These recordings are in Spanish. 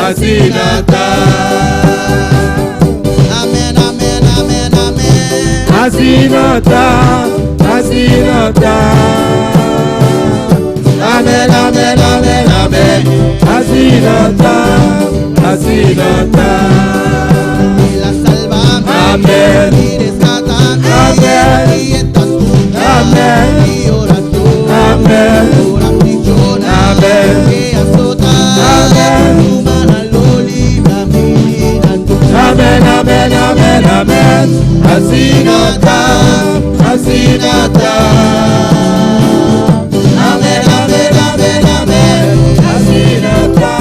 Asinata. Amen, amen, amen, amen. Asinata, Asinata. Amen, amen, amen, amen. Asinata, Asinata. La salvame, Amen. y rescatame, Amen. y estás tú, Amen. y ora tú, Amen. ora prigione, Amen. que azota, Amen. tu mano lo libra, mi tu. Amen, amen, amen, amen. Asinata, Asinata. Amen, amen, amen, amen. Asinata,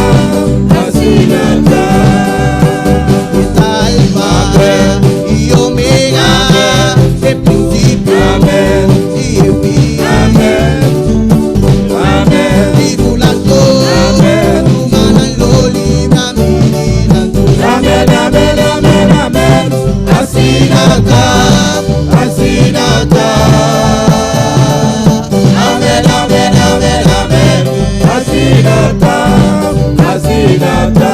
Asinata. Alfa y Omega, el principio Amen. y el fin. Amen. Amen. Tribulación, Amen. tu mano lo libra, mi tu. Amen, amen, amen, amen. Asinata, Asinata. Amen, amen, amen, amen. Asinata, Asinata.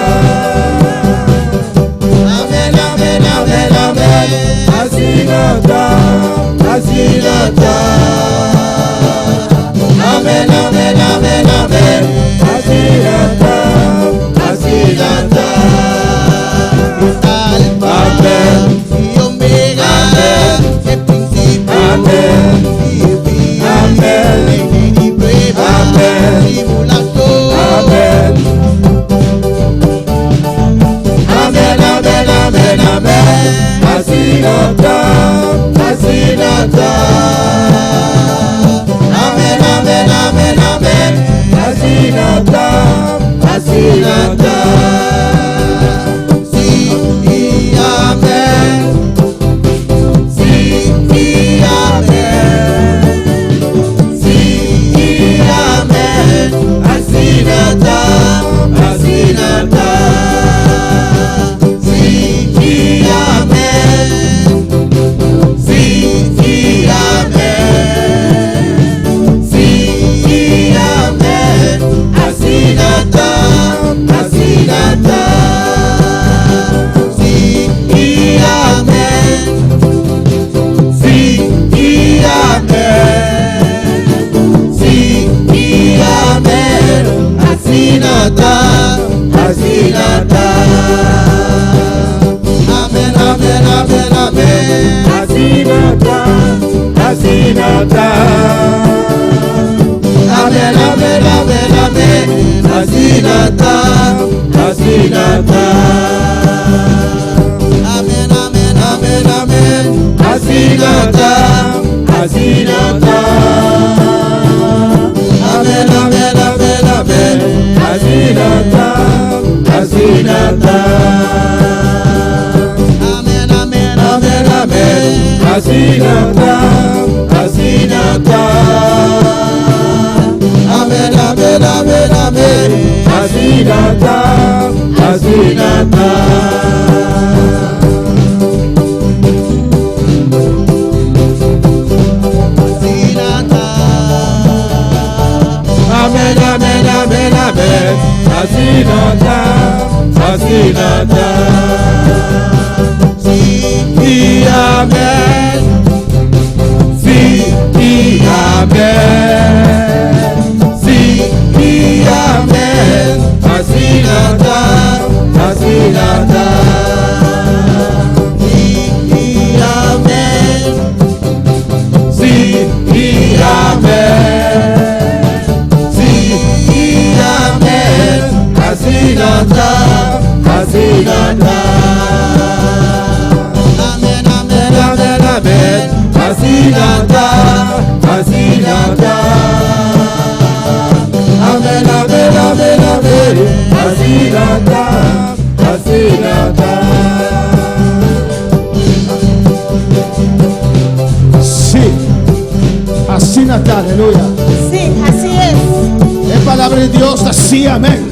Amen, amen, amen, amen. Asinata, Asinata. Amen, amen, amen, amen. Asinata, Asinata. Alfa Amen. y Omega, Amen. el principio Amen. y el fin. Amen. Y prueba, Amen. tribulación. Amen. Amen, amen, amen, amen. Asinata, Asinata. Amen, amen, amen, amen. Asinata, Asinata. Sí y amén, Sí y amén. Sí y amén. Asinata, Asinata. Sí y amén. Sí y amén. Sí y amén. Asinata, Asinata. Sí y amén. Sí y amén. Sí y amén. Asinata, Asinata. Amen, amen, amen, amen. Asinata, Asinata. Amen, amen, amen, amen. Asinata, Asinata. amén, amén, amén, amén. Asinata, Asinata. Amen, amen, amen, amen. Asinata, Asinata. Amén, amén, Amen, amen. Asinata, Asinata. Amen, amen, amen, amen. Asinata, Asinata. Asinata. Amen, amen, amen, amen. Asinata, Asinata. Sí Y amén. Sí y amén. Sí y amén. Asinata, Asinata. Sí y amén. Sí y amén. Sí y amén. Asinata, Asinata. amén, amén, Amen, amen. Asinata, Asinata. Amen, amen, amen, amen. Asinata, Asinata. Sí. Asinata, aleluya. Sí, así es. Es palabra de Dios, así, amén.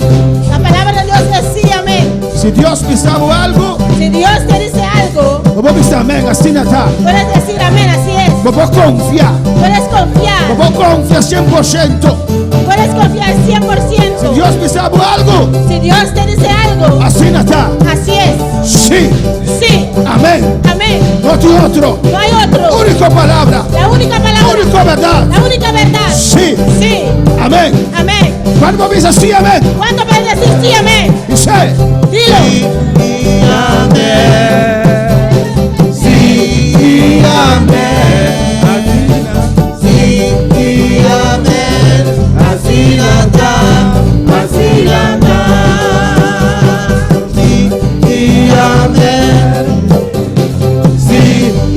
La palabra de Dios es sí, amén. Si Dios pisaba algo, Si Dios te dice algo, vamos a decir amén, asinata. puedes decir amén, así es. Vamos a confiar. Puedes confiar. Vamos a confiar 100%. puedes confiar Si 100%. Dios me sabe algo, Si Dios te dice algo, así está. así es. Sí. Sí. Amén. Amén. No tiene otro. No hay otro. Única palabra. La única palabra. Única verdad. La única verdad. Sí. Sí. Amén. Amén. Cuando me dice sí, amén. ¿Cuánto puedes decir sí, amén? Dice, Dilo. Amén. Sí y amén. Sí y amén. Así está, así está. Sí Y amén. Sí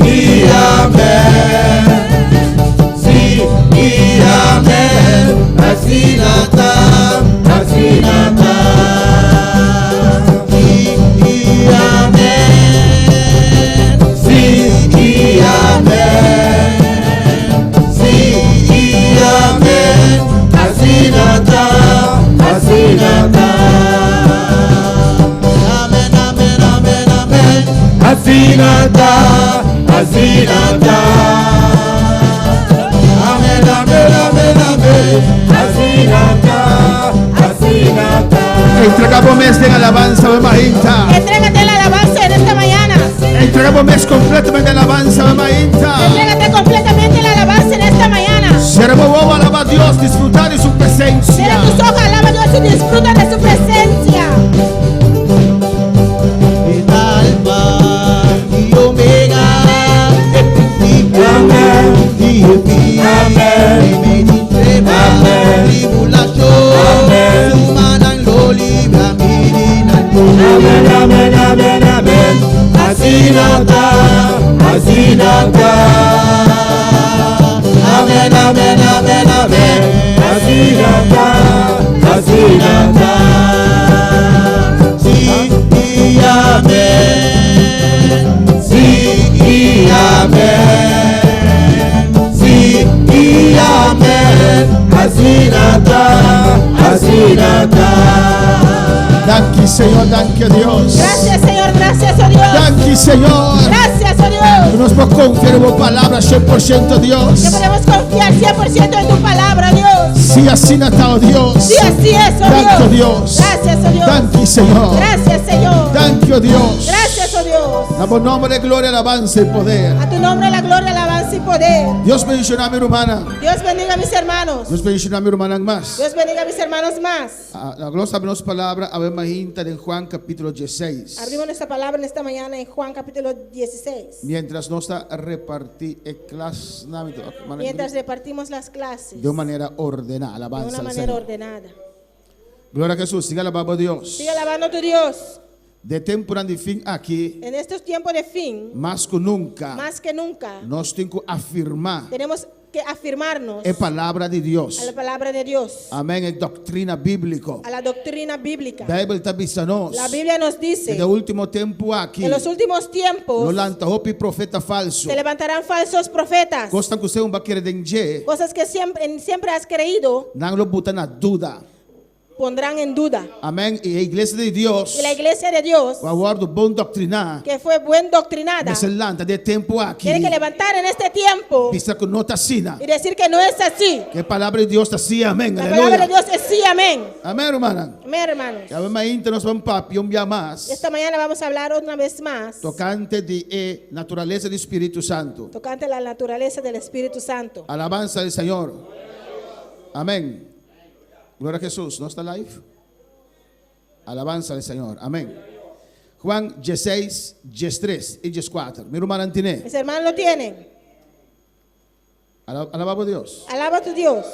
y amén. Sí y amén. Así está, así está. y amén. Sí y amén. Sí y amén. Así está, así está. Amén, amén, amén, amén. Así está, así está. Amén, amén, amén, amén. Así está, así está. entregamos mes de alabanza, Bemainta. Entrégate la alabanza en esta mañana. Entregamos mes completamente de alabanza, Bemainta. Entrégate completamente la alabanza en esta mañana. Seremos alaba a Dios, disfrutar de su Cierra presencia. tus ojos, alaba a Dios y disfruta de su presencia. El alfa y omega, el principio Amén. y el fin. Amén. Amén. Amén. Tribulación, Amén. sumanan lo libra, mirinan lo Amén, amén, amén, amén. Así está, así está. Amén, amén, amén, amén. Así está, así está. Sí y amén. Sí y amén. Sí y amén. Así está, así está. Thank you, Señor, thank you, Dios. Gracias, Señor. Gracias, oh Dios. Thank you, Señor. Gracias, oh Dios. Nos podemos confiar en tu palabra 100%, Dios. Que podemos confiar 100% en tu palabra, Dios. Sí, así está, oh Dios. Sí, así es, oh Thank you, Dios. Dios. Gracias, oh Dios. Thank you, Señor. Gracias, Señor. Thank you, Dios. Gracias, oh Dios. Damos nombre de gloria, alabanza y poder. A tu nombre la gloria, alabanza y poder. Dios bendiga a mi hermana. Dios bendiga a mis hermanos. Dios bendiga a mi hermana más. Dios bendiga a mis hermanos más. La gloria de nuestra palabra, a ver, Mahinta, en Juan capítulo 16. Abrimos nuestra palabra en esta mañana en Juan capítulo 16. Mientras nos está repartir clase Mientras repartimos las clases de una manera ordenada, de alabanza una al manera Señor. ordenada. Gloria a Jesús, siga alabando a Dios. Sigue alabando a tu Dios. De temporada de fin aquí, En estos tiempos de fin, más que nunca, más que nunca, nós temos que afirmar tenemos que afirmarnos a palavra de Deus. a la palabra de Dios, Amém. É doutrina bíblica. a la doctrina bíblica. A Bíblia está dizendo La Biblia nos dice no último tempo aqui, en los últimos no tiempos lanta hopi profeta falso. se levantarán falsos profetas, Gostam que você vai querer dizer, cosas que siempre has creído não lo botar na dúvida. pondrán en duda. Amém. E a igreja de Deus, Y la iglesia de Dios, o aguardo bom doutrinar, que fue buen doctrinada, se lanta de tempo aqui. tiene que levantar en este tiempo Pisa que não está assim. y decir que no es así. Que a palavra de Deus está assim. Amém. La palabra de Aleluia. Dios es sí, amén. Amém, irmã. Amén, hermanos. A ver, Mahinta, nós vamos papi um dia mais. Esta mañana vamos a hablar una vez más Tocante de natureza do Espírito Santo. tocante la naturaleza del Espíritu Santo. Alabanza del Señor. Amén. Gloria a Jesús. ¿No está live? Alabanza del Señor. Amén. Juan 16, 13 y 14. Mi hermano Antine. Mis hermanos lo tienen. Alabamos a Dios. Alaba a tu Dios.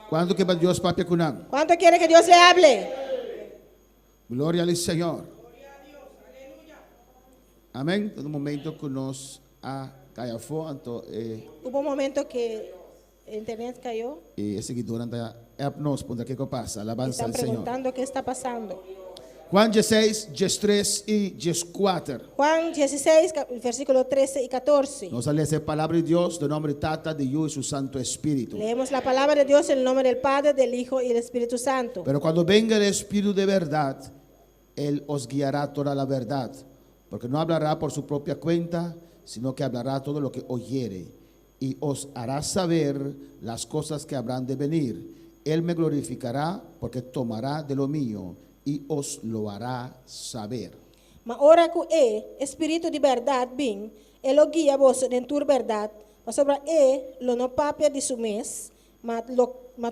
¿Cuánto que va Dios papi kunang? ¿Cuánto quiere que Dios le hable? Gloria al Señor. Amén. Todo momento que nos a caia fo anto Hubo un momento que el internet cayó. seguidor anda nos ponta que pasa. Alabanza Están al Señor. preguntando qué está pasando. Juan 16, 13 y 14. Juan 16, versículo 13 y 14. Nos sale esa palabra de Dios, de nombre Tata, de Hijo y su Santo Espíritu. Leemos la palabra de Dios en el nombre del Padre, del Hijo y del Espíritu Santo. Pero cuando venga el Espíritu de verdad, Él os guiará toda la verdad, porque no hablará por su propia cuenta, sino que hablará todo lo que oyere y os hará saber las cosas que habrán de venir. Él me glorificará porque tomará de lo mío y os lo hará saber. Ma ora que espírito de verdade vem, ele o guia vos em tua verdade, mas sobre lo no papia de su mes, mas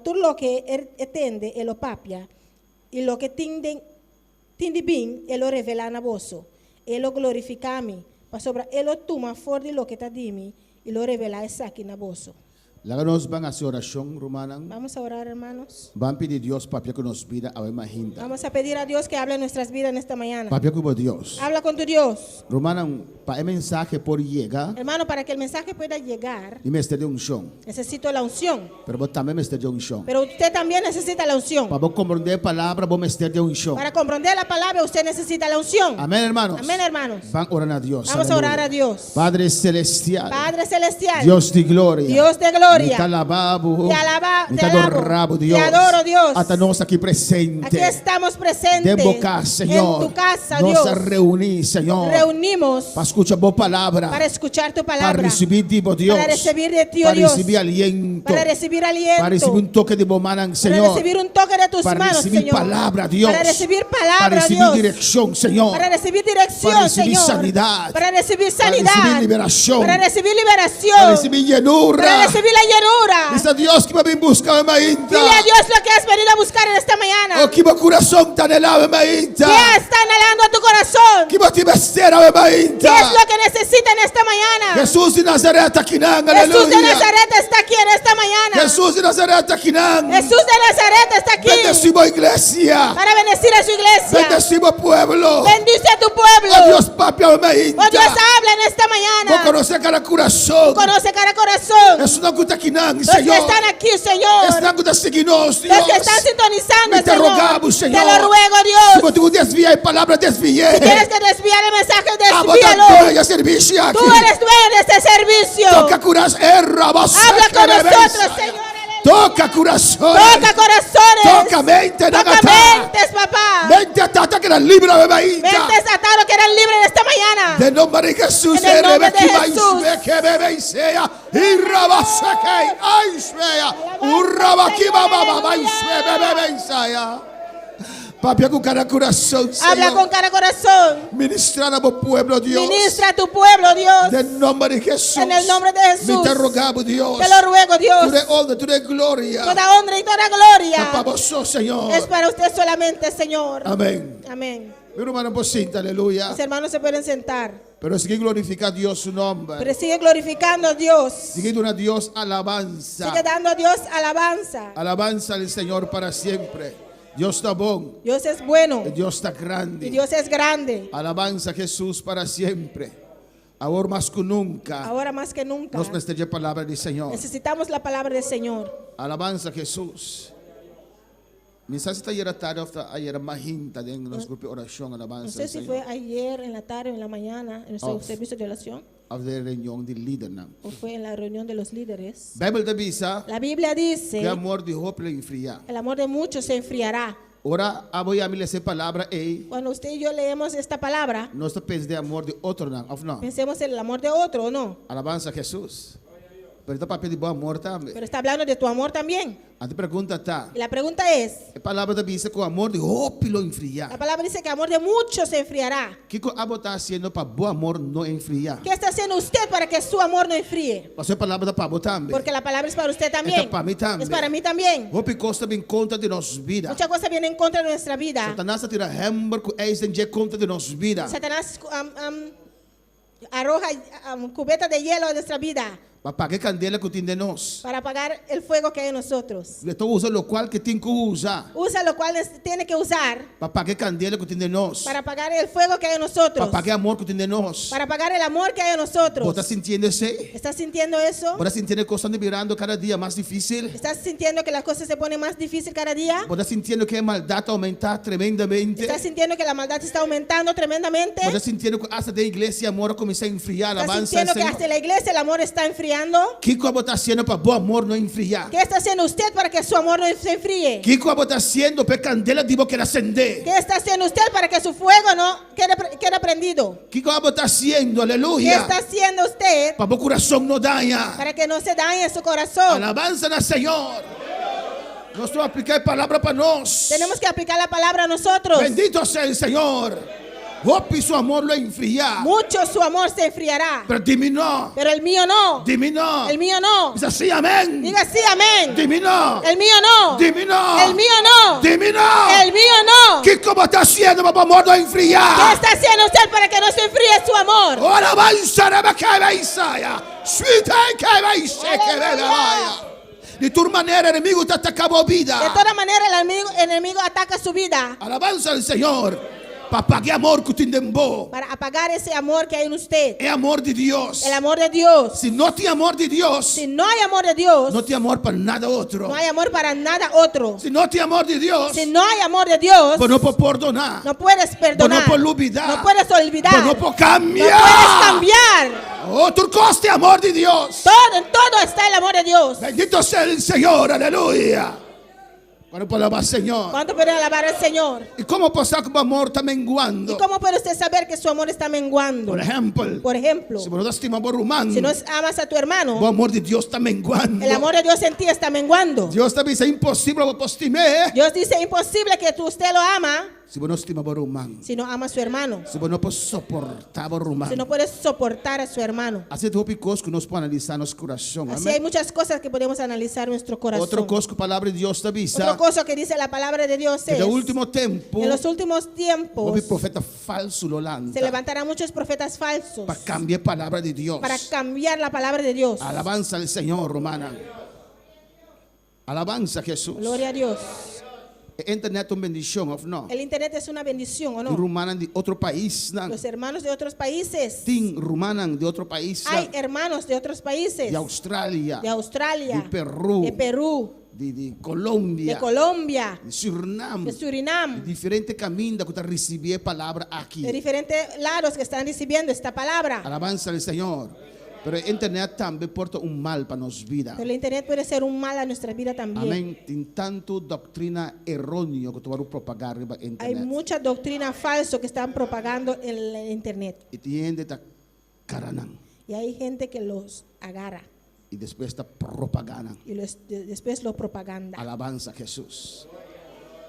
tu lo que entende, ele o papia, e lo que tinde bem, ele o revela na vosso, ele o glorifica a mim, mas sobre ele o toma for de lo que está de mim, e lo revela essa aqui na vosso. Laganos van a hacer oración, Romanang. Vamos a orar, hermanos. Van a pedir Dios, papia, que nos vida a ver mahinta. Vamos a pedir a Dios que hable en nuestras vidas en esta mañana. Papia, como Dios. Habla con tu Dios. Romanang, para el mensaje por llega, Hermano, para que el mensaje pueda llegar, y me esté de unción. necesito la unción. Pero vos también me esté de unción. Pero usted también necesita la unción. Para vos comprender palabra, vos me esté de unción. Para comprender la palabra, usted necesita la unción. Amén, hermanos. Amén, hermanos. Van a orar a Dios. Vamos a orar a Dios. Padre celestial. Padre celestial. Dios de gloria. Dios de gloria. Te alabamos. Te alaba- Te te alabo. adoramos, Dios. Te adoro, Dios. Hasta nos aquí presentes. Aquí estamos presentes. De boca, Señor. En tu casa, nos Dios. reunimos, Señor. Reunimos Para escuchar vos palabra. para escuchar tu Para palabra. recibir de vos, Dios. Para recibir de ti, oh Para Dios. recibir aliento. Para recibir aliento. Para recibir un toque de vos, manan, Para Señor. recibir un toque de tus Para manos, recibir Señor. palabra, Dios. Para recibir palabra, Para recibir Dios. dirección, Señor. Para recibir dirección, Para recibir Señor. sanidad. Para recibir Para sanidad. recibir liberación. Para recibir liberación. Para recibir llenura. Para recibir la llenura. Dice a Dios que me ven buscar en Dile a Dios lo que has venido a buscar en esta mañana. Oh, que mi corazón tan helado en Mainta. ¿Qué está anhelando a tu corazón? Que mi bestera en ¿Qué Mainta. es lo que necesita en esta mañana? Jesús de Nazaret aquí nan, Jesús de aleluya. Nazaret está aquí en esta mañana. Jesús de Nazaret aquí nan. Jesús de Nazaret está aquí Bendecimos iglesia. para bendecir a su iglesia. Bendecimos pueblo. Bendice a tu pueblo. Oh Dios, papi, en Mainta. Oh Dios, habla en esta Vos mañana. conoces cada corazón. Conoce cada corazón. Es una cuta aquí nan, Los que Señor. están aquí, Señor. Es una cuta seguinos, Dios. Los que están sintonizando, Me te Señor. rogamos, Señor. Te lo ruego, Si Dios. vos tú desvías palabra, desvíe. Si tienes que desviar el mensaje, Amo desvíalo. tanto ella servicio aquí. Tú eres dueño de este servicio. Toca corazón, Habla con nosotros, Señor. Toca corazón. Toca corazones. Toca mente, Toca Nagata. mentes, papá. Mente atata que era libre de Mainta. Mentes atados que eran libres en esta mañana. De nombre de Jesús. En el nombre de Rebeki Jesús. Maisbe, que bebe y sea. Y rabasakei, aisbea. Urrabaki baba, maisbe, bebe y sea. Papi, con cada corazón, Habla Señor. con cada corazón. Ministrar a vos pueblo, Dios. Ministra a tu pueblo, Dios. En nombre de Jesús. En el nombre de Jesús. Me te rogamos, Dios. Te lo ruego, Tú Dios. de honra, tú de gloria. Toda honra y toda gloria Para vos, Señor. es para usted solamente, Señor. Amén. Amén. Mi hermano, pues sienta, aleluya. Mis hermanos se pueden sentar. Pero sigue glorificar a Dios su nombre. Pero sigue glorificando a Dios. Sigue dando a Dios alabanza. Sigue dando a Dios alabanza. Alabanza al Señor para siempre. Dios está bueno. Dios es bueno Dios está grande. y Dios es grande. Alabanza a Jesús para siempre. Ahora más que nunca. Ahora más que nunca Nos mesteré palabra del Señor. necesitamos la palabra del Señor. Alabanza a Jesús. Mensaje está ayer a tarde, ayer mahinta en los grupos de oración, No alabanza sé al si Señor. fue ayer, en la tarde o en la mañana, en nuestro servicio de oración, Av de reunión de líderna. o fue en la reunión de los líderes. Bible te visa La Biblia dice que amor de hope le enfría. el amor de muchos se enfriará. Ahora voy a mirar esa palabra y Cuando usted y yo leemos esta palabra, no está pensando de amor de otro, no. No. pensemos en el amor de otro, ¿o no? Alabanza a Jesús. Pero está papel de bom amor también. Pero está hablando de tu amor también. Antes pregunta está. Y la pregunta es, La palabra te dice que el amor de hope lo la enfría. palabra dice que el amor de muchos se enfriará. ¿Qué abo está haciendo para bom amor no enfriar? ¿Qué está haciendo usted para que su amor no enfríe? Pasó palabra da para vos también. Porque la palabra es para usted también. Esta para mí también. Es para mí también. Hope costa en contra de nos vida. Muchas cosas vienen en contra de nuestra vida. Satanás tira hamburger com eis en contra de nos vida. Satanás arroja cubeta de hielo en nuestra vida Para pagar candela que tiene de nos. para apagar el fuego que hay en nosotros. Então usa lo cual que tem que usar. Usa lo cual tiene que usar Para pagar candela que tiene de nos. para apagar el fuego que hay en nosotros. Para pagar amor que tiene de nos. Para apagar el amor que hay en nosotros. ¿Vos estás sintiendo ese? ¿Estás sintiendo eso? ¿Vos estás sintiendo que están mirando cada día más difícil? ¿Estás sintiendo que las cosas se ponen más difíciles cada día? ¿Vos estás sintiendo que la maldad aumenta tremendamente? ¿Estás sintiendo que la maldad está aumentando tremendamente? ¿Vos estás sintiendo que hasta de iglesia amor comienza a enfriar? ¿Estás Alabanza al sintiendo que Señor. hasta la iglesia el amor está enfriando? enfriando? ¿Qué está haciendo para tu amor no enfriar? ¿Qué está haciendo usted para que su amor no se enfríe? ¿Qué está haciendo para candela digo que acender? ¿Qué está haciendo usted para que su fuego no quede prendido? ¿Qué está haciendo? ¿Qué Aleluya. está haciendo usted Para tu corazón no daña. para que no se dañe su corazón? Alabanza al Señor. Nosotros aplicar palabra para nos. Tenemos que aplicar la palabra a nosotros. Bendito sea el Señor. Hopi su amor lo enfría. Mucho su amor se enfriará. Pero dime no. Pero el mío no. Dime no. El mío no. Dice así, amén. Diga sí, amén. Dime no. El mío no. Dime no. El mío no. Dime no. El mío no. ¿Qué cómo está haciendo para tu amor no ¿Qué enfriar? está haciendo usted para que no se enfríe su amor? Alabanza de que Isaia. Suite que Isaia que vaya. De tu manera el enemigo te atacaba vida. De toda manera el enemigo ataca su vida Alabanza al Señor. Para pagar amor que te endembó. para apagar ese amor que hay en usted. Es amor de Dios. El amor de Dios. Si no te amor de Dios, Si no hay amor de Dios, no te amor para nada otro. no hay amor para nada otro. Si no te amor de Dios, Si no hay amor de Dios, pues no puedo perdonar. no puedes perdonar. no puedo olvidar. No puedes olvidar. Pues no puedo No cambiar. puedes cambiar. Oh, tu coste amor de Dios. En todo está el amor de Dios. Bendito sea el Señor, aleluya. Cuando puedo alabar al Señor. ¿Cuánto puede alabar al Señor? ¿Y cómo pasar que tu amor está ¿Y menguando? cómo puede usted saber que su amor está menguando? Por ejemplo, Si no estimamos rumano, no amas a tu hermano, el amor de Dios está menguando. el amor de Dios en ti está menguando. Dios también dice imposible para estimar. Dios dice imposible que usted lo ama Si no estimamos rumano, si no ama a su hermano. si no puedes soportar rumano. Si no puede soportar a su hermano. Así es otra cosa que nos puede analizar nuestro corazón. Así Amén. hay muchas cosas que podemos analizar en nuestro corazón. Otra cosa que la palabra de Dios te Otra avisa. cosa que dice la palabra de Dios En es: el último tiempo, en los últimos tiempos el profeta falso lo lanza se levantarán muchos profetas falsos para cambiar palabra de Dios. para cambiar la palabra de Dios. Alabanza al Señor, romana. Alabanza a Jesús. Gloria a Dios. Internet es una bendición, ¿o no? El internet es una bendición, ¿o Y no? rumanan de otro país, ¿no? Los hermanos de otros países. Tin rumanan de otro país, Hay hermanos de otros países. de Australia, De Australia. de Perú, De Perú. de Colombia, De Colombia. de Surinam, De Surinam. diferentes caminos que te recibí palabra aquí. De diferentes lados que están recibiendo esta palabra. Alabanza al Señor. Pero el internet también porta un mal para nos vida. Pero el internet puede ser un mal a nuestra vida también. Amén. Tem tanto doctrina errónea que tú vas a propagar en Hay internet. mucha doctrina falsa que están propagando en el internet. Y tiende a caranan. Y hay gente que los agarra Y después está propaganda. y después lo propaganda. Alabanza a Jesús.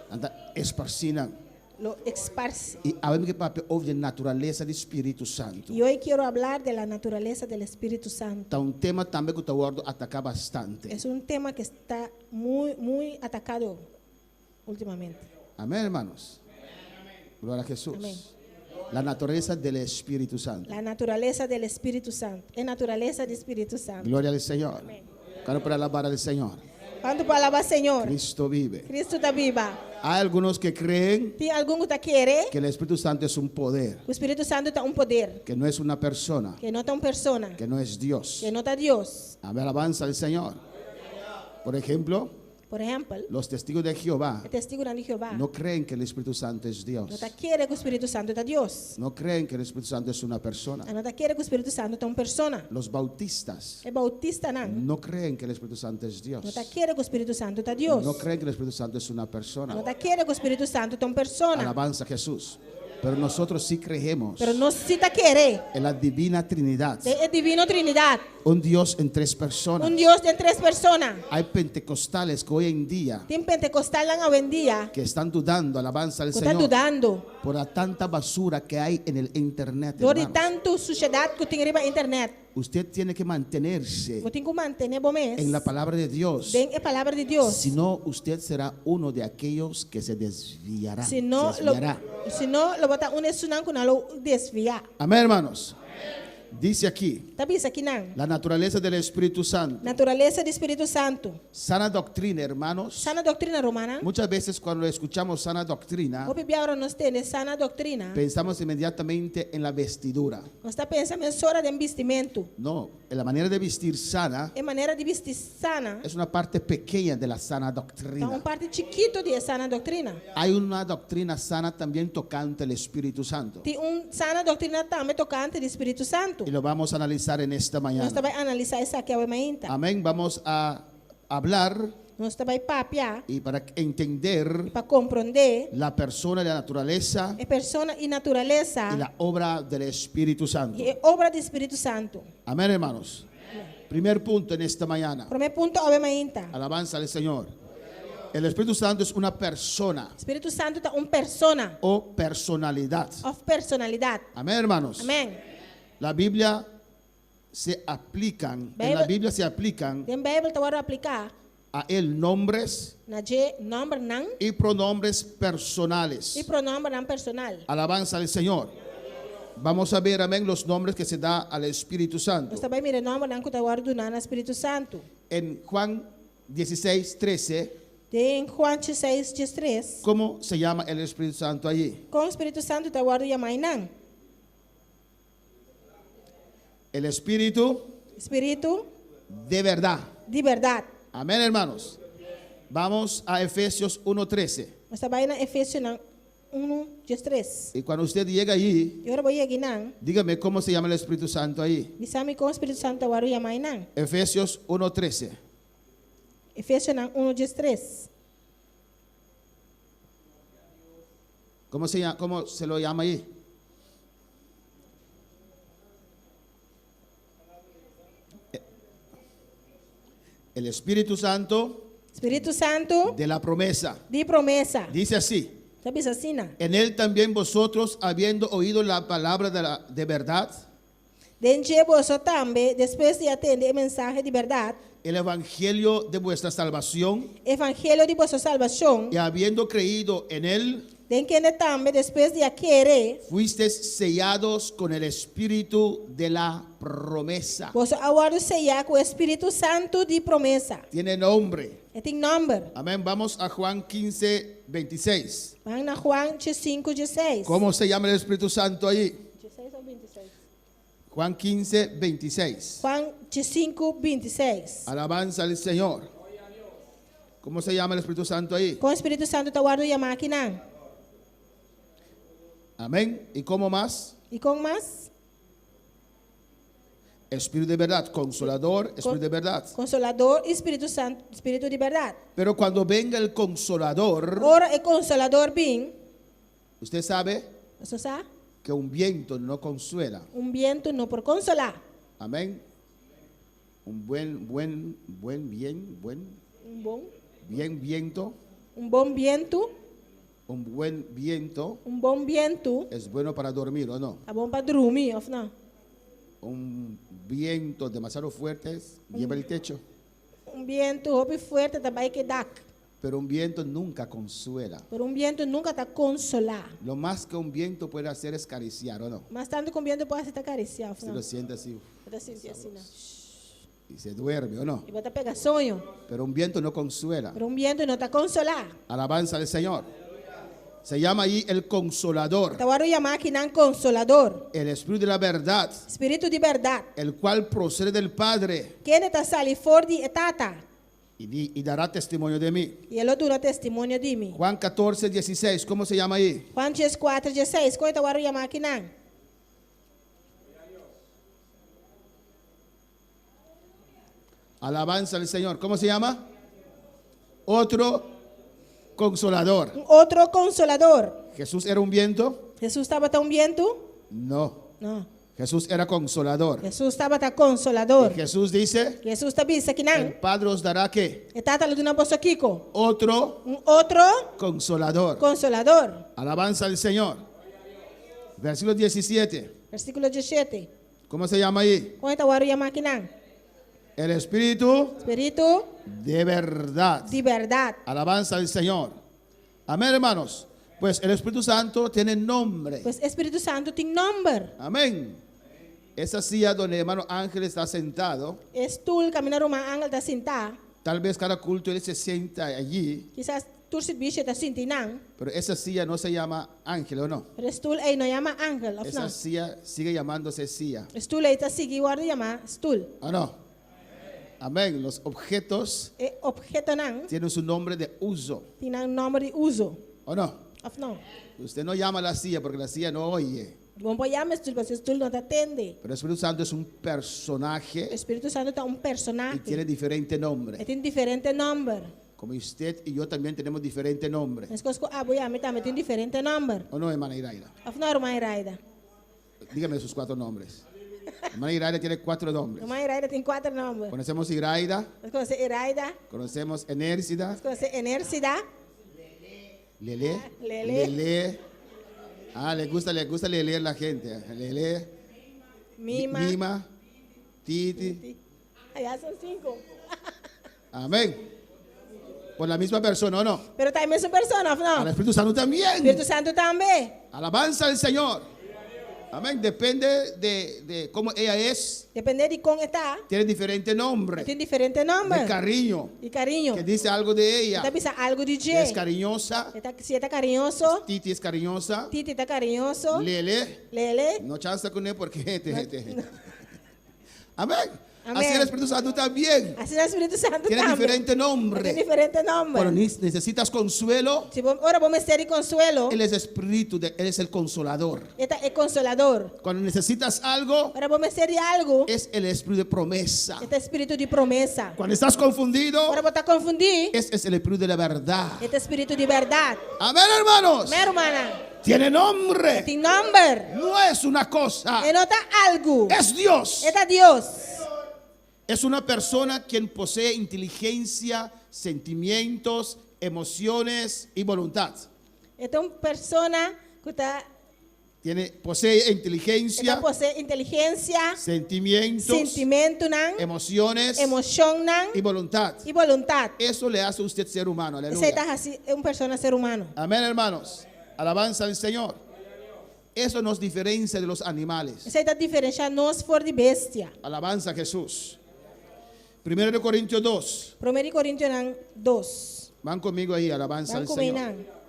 Anda esparcinan. Lo esparce. Y habemos que papi oye naturaleza del Espíritu Santo. Y hoy quiero hablar de la naturaleza del Espíritu Santo. Está un tema también que te voy a atacar bastante. Es un tema que está muy atacado últimamente. Amén, hermanos. Gloria a Jesús. Amén. La naturaleza del Espíritu Santo. La naturaleza del Espíritu Santo. Es naturaleza del Espíritu Santo. Gloria al Señor. Claro, para alabar al Señor. ¿Cuánto para alabar, Señor? Cristo vive. Cristo está viva. Hay algunos que creen ¿Tem algum que quiere? que el Espíritu Santo es un poder, O Espírito Santo está un poder. que no es una persona, Que no está una persona. que no es Dios. Que no está Dios. Amén, alabanza al Señor. Por ejemplo, Por ejemplo, los testigos de Jehová el testigo de Jehová no creen que el Espíritu Santo es no Dios. está quiere que o Espírito Santo está Dios. No creen que el Espíritu Santo es una persona. No está quiere que o Espírito Santo está uma persona. Los bautistas É bautista não. no creen que el Espíritu Santo es Dios. Não está quiere que o Espírito Santo está Dios. No creen que el Espíritu Santo es una Não persona. está quiere que o Espírito Santo está uma persona. Alabanza a Jesús. Pero nosotros sí creemos Pero não se está querer. en la divina Trinidad. É divino Trinidad. Un Dios en tres personas. Um Deus de três personas. Hay pentecostales que hoy en día Tem pentecostal lá hoje em dia. que están dudando, alabanza al Que está Señor, dudando. por la tanta basura que hay en el internet. Dor de hermanos. tanto sociedade que tem na internet. Usted tiene que mantenerse Eu tenho que manter bom mês. en la palabra de Dios. Dentro da palavra de Deus. Si no, usted será uno de aquellos que se desviará. Se não, Se desviará. lo botar um estunan com lo desviar. Amén, hermanos. Dice aquí, Tá isso aqui não? la naturaleza del Espíritu Santo. Natureza do Espírito Santo. Sana doctrina, hermanos. Sana doutrina romana. Muchas veces cuando escuchamos sana doctrina, O Bíblia ahora nos tem sana doutrina. pensamos inmediatamente en la vestidura. Nós está pensando em hora de vestimento. No, en la manera de vestir sana É maneira de vestir sana. es una parte pequeña de la sana Então, doctrina. parte chiquito de sana doutrina. Hay una doctrina sana también tocante el Espíritu Santo. Tem sana doutrina também tocante do Espírito Santo. Santo. y lo vamos a analizar en esta Nós mañana. também analisar isso aqui ao mainta. Amén. Vamos a hablar Nós também papiar y para entender para compreender la persona y la naturaleza a persona e natureza y la obra del Espíritu Santo. e obra do Espírito Santo. Amén, hermanos. Primer punto en esta mañana. Primeiro ponto ao mainta. Alabanza al Señor. El Espíritu Santo es una persona Espírito Santo é uma persona o personalidad. of personalidade. Amén, hermanos. Amém. La Biblia se aplican, en la Biblia se aplican Den Bíblia está agora aplicar a él nombres na je nombre não y pronombres personales. e pronome não personal. Alabanza al Señor. Vamos a ver, amén, los nombres que se da al Espíritu Nós Santo. também mira nome não que está agora do no Espírito Santo. En Juan 16:13, Em Juan 16:3, ¿cómo se llama el Espíritu Santo allí? com o Espírito Santo está agora chamar não. El Espíritu Espírito de verdad. de verdade. Amén, hermanos. Vamos a Efesios 1:13. Nós também na Efésios 1:3. Y cuando usted llega allí, Eu vou aqui não. dígame cómo se llama el Espíritu Santo ahí. Bisami com o Espírito Santo agora chamar não. Efesios 1:13. Efésios 1:3. ¿Cómo se lo llama ahí? El Espíritu Santo Espírito Santo de la promesa. de promessa. Dice así: Sabe assim? en él también vosotros, habiendo oído la palabra de verdad, Dentro vos também, depois de atender a mensagem de verdade, el evangelio de vuestra salvación, evangelho de vossa salvação, y habiendo creído en él, den que também, depois de querer, fuisteis sellados con el Espíritu de la promesa. vos agora sellar com o Espírito Santo de promessa. Tiene nombre. Tem número. Amén. Vamos a Juan 15:26. Vamos na Juan 5:16. ¿Cómo se llama el Espíritu Santo allí? 16 ou 26? Juan 15:26. Juan 5:26. Alabanza al Señor. ¿Cómo se llama el Espíritu Santo ahí? Com o Espírito Santo está agora chamar aqui não. Amén. ¿Y cómo más? E com mais? Espíritu de verdad, consolador, Espíritu de verdad. Consolador, Espírito Santo, Espírito de verdade. Pero cuando venga el consolador, Ora é consolador bem. usted sabe Você sabe? que un viento no consuela. Viento não por consolar. Amén. Un buen viento, Bom viento, un buen viento bom viento, es bueno para dormir, ¿o no? é bom para dormir, ou não? Un viento demasiado fuerte lleva el techo, Viento hobby forte também que dá. pero un viento nunca consuela. Por viento nunca está consolar. Lo más que un viento puede hacer es acariciar, ¿o no? Mas tanto com viento pode ser acariciar, ou Se não? lo siente así Pode sentir assim, não? y se duerme, ¿o no? E bota pegar sonho. Pero un viento no consuela. Por viento não está consolar. Alabanza al Señor. Se llama ahí el consolador, Então agora chamar aqui não consolador. el Espíritu de la verdad, Espírito de verdade. el cual procede del Padre Quem está sali fora de etata. y dará testimonio de mí. E ele dá testemunho de mim. Juan 14:16, ¿cómo se llama ahí? Juan 4:16. Quando agora chamar aqui não? Alabanza al Señor. ¿Cómo se llama? Otro consolador. Outro consolador. ¿Jesús era un viento? Jesus estava tão viento? No. Não. Jesús era consolador. Jesus estava tão consolador. Jesús dice, Jesus está bisa aqui el não? Padre os dará ¿qué? Etata lo duna bosso Kiko. Otro Outro consolador. consolador. Alabanza al Señor. Versículo 17. Versículo 17. ¿Cómo se llama ahí? Quando agora chamar aqui não? El Espíritu Espírito de verdad. de verdade. Alabanza al Señor. Amén, hermanos. Pues el Espíritu Santo tiene nombre. Pois Espírito Santo tem número. Amén. Esa silla donde el hermano Ángel está sentado, Estul caminar uma angel da sinta. tal vez cada culto él se sienta allí, Quizás tursit bicho da sinti não. pero esa silla no se llama Ángel, ¿o no? Pero estul ei não chama angel, of Esa não? silla sigue llamándose silla, Estul ei tá sigi guarda chama estul. ¿o no? Amén. Los objetos E objeto não tienen su nombre de uso, tem nome de uso, ¿o no? of não? Usted no llama a la silla porque la silla no oye. Bom pojame stoel, mas stoel não atende. Pero el Espíritu Santo es un O personaje Espírito Santo está y personagem. tiene diferente nombre. Ele tem diferente nome. Como usted y yo también tenemos diferente nombre. Mas coisas que apoiame também tem diferente nome. ¿O no, hermana Iraida? Afinal, irmã Iraida. Dígame sus 4 nombres. Hermana Iraida tiene 4 nombres. Irmã Iraida tem 4 nomes. Conocemos Iraida, Nós conhecemos Iraida, conocemos Enércida, nós conhecemos Enercida, Lele. Lele. Lele. Ah, le gusta leer la gente. Lele. Mima. Mima. Titi. Allá são 5. Amén. Por la misma persona, ¿o no? Pero está a mesma pessoa, Al afinal. Espíritu Santo también. Espírito Santo também. Alabanza al Señor. Amén. Depende de cómo ella es. Depende de como está, Tiene diferente nombre. tem diferente nome. De cariño. E carinho. Que dice algo de ella. Está pensando algo de Es jeito. cariñosa. Se está carinhoso, Titi es cariñosa. Titi está carinhoso, Lele. Lele. No chanza con él porque. Amén. Amén. Así el Espíritu Santo también. Assim é o Espírito Santo Tiene também. diferente Tem nombre. diferente nome. Cuando necesitas consuelo, Se ora vamos ter consuelo, Él es espíritu, Él es el consolador. Ele é consolador. Cuando necesitas algo, Ora vamos ter algo, es el espíritu de promesa. Ele é espírito de promessa. Cuando estás confundido, Ora botar confundir, ese es el espíritu de la verdad. Ele é espírito de verdade. Amén, hermanos. Minha irmã, Tiene nombre. tem nome. No es una cosa, Ele não está algo. es Dios. Ele é Deus. Es una persona quien posee inteligencia, sentimientos, emociones y voluntad. Ele é uma pessoa que está Posee inteligencia, possui inteligência, sentimientos, sentimento, emociones emoção y voluntad. e vontade. Eso le hace a usted ser humano. Isso Aleluya. está assim, é uma pessoa ser humano. Amén, hermanos. Alabanza al Señor. Eso nos diferencia de los animales. Isso está diferenciando nós for de bestia. Alabanza a Jesús. 1 de Corintios 2. 1 Coríntios 2. Van conmigo ahí, alabanza Vamos al Señor. combinar.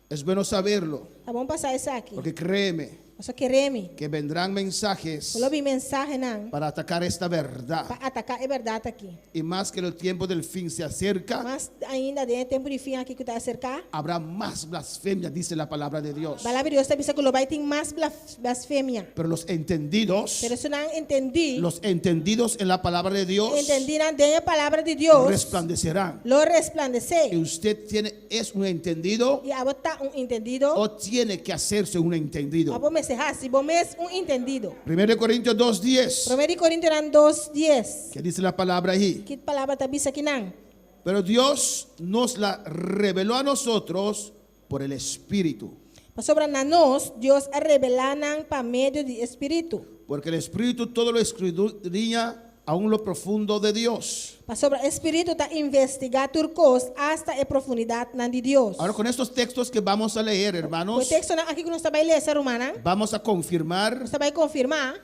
Es bueno saberlo, Tá bom passar isso aqui. porque créeme Nós só queremos. que vendrán mensajes Eu ouvi mensagem para atacar esta verdad. para atacar a verdade aqui. Y más que el tiempo del fin se acerca, Mas ainda dentro tempo de fim aqui que está a cercar. habrá más blasfemia, dice la palabra de Dios. A palavra de Deus está dizendo que vai ter mais blasfêmia. Pero los entendidos, Pero se não entendi, los entendidos en la palabra de Dios, entendiram dentro a palavra de Deus, resplandecerán. lo Y resplandecer. usted es un entendido E a botar entendido, o tiene que hacerse un a entendido. bom encerrar, se bom entendido. 1 Corintios 2:10, 1 Coríntios 2:10. que dice la palabra ahí. Que palavra está bisa aqui não? Pero Dios nos la reveló a nosotros por el Espíritu. Mas sobre nós, Deus a revelar para meio de Espírito. Porque el Espíritu todo lo escudriña aún lo profundo de Dios. Mas sobre o Espírito está investigar turcos hasta a profundidade de Deus. Ahora con estos textos que vamos a leer, O hermanos, texto aqui que nós está ler, ser humana, vamos a confirmar nós vai confirmar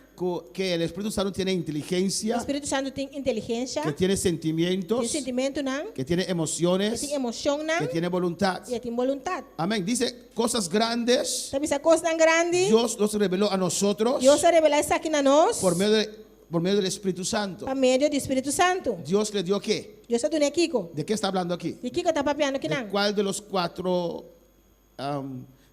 que el Espíritu Santo tiene que o inteligencia, Espírito Santo tem inteligência, que tiene tem sentimientos, sentimento, que tiene que emociones, tem emoção, que tiene voluntad. e tem vontade. Amén. Dice cosas grandes. Sabe essa coisa tão grande? Dios los reveló a nosotros Deus a revelar isso aqui na nós por medio del Espíritu Santo. para meio do Espírito Santo. Dios le dio qué? Deus está dando Kiko. ¿De qué está hablando aquí? E Kiko está papiando aqui ¿De não? cuál de los 4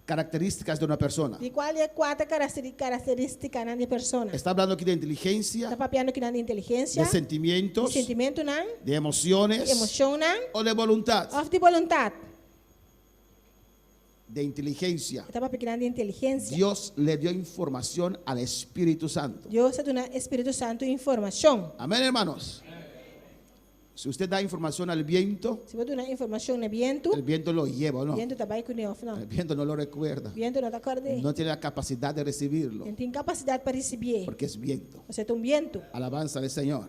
características de una persona? De qual é 4 características de pessoa? Está hablando aquí de Está inteligencia, papiando aqui de inteligência, de de sentimientos, sentimento, de emociones emoção, o de voluntad. ou de vontade. De inteligencia. Está papiando de inteligência. Dios le dio información al Espíritu Santo. Deus está dando Espírito Santo informação. Amén, hermanos. Si usted da información al viento, Se você dar informação no vento, el viento lo lleva, ¿o no? o vento está bem com ele, não? El viento no lo recuerda. O vento não está acordando. No tiene la capacidad de recibirlo, Não tem capacidade para receber. porque es viento. Você tem vento. Alabanza al Señor.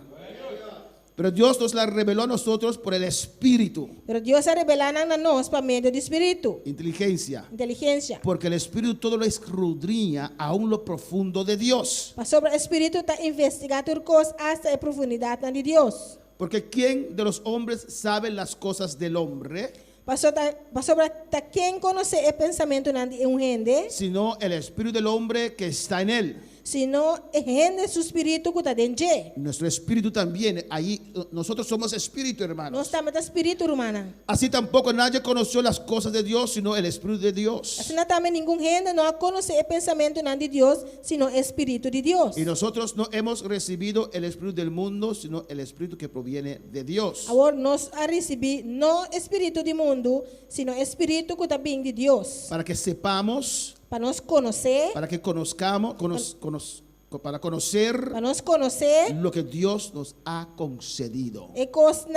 Pero Dios nos la reveló a nosotros por el Espíritu. Pero Deus a revelar a nós para meio do Espírito. Inteligencia. Inteligência. Porque el Espíritu todo lo escudriña aún lo profundo de Dios. Mas sobre o Espírito está investigando coisas hasta a profundidade de Deus. Porque ¿quién de los hombres sabe las cosas del hombre? Sobre quem conhece o pensamento de gente, Sino el Espíritu del hombre que está en él. sino ejende su espíritu que está dentro. Nuestro espíritu también, ahí nosotros somos espíritu, No hermanos. está met espíritu humana. Así tampoco nadie conoció las cosas de Dios, sino el Espíritu de Dios. Assim também ninguém gente não conhece o pensamento não de Deus, sino o espírito de Deus. Y nosotros no hemos recibido el Espíritu del mundo, sino el Espíritu que proviene de Dios. Agora nós a receber não espírito do mundo, sino espírito que está vindo de Deus. Para que sepamos, Para nós conhecer, para que conozcamos, para conocer para nós conhecer lo que Dios nos ha concedido. e coisas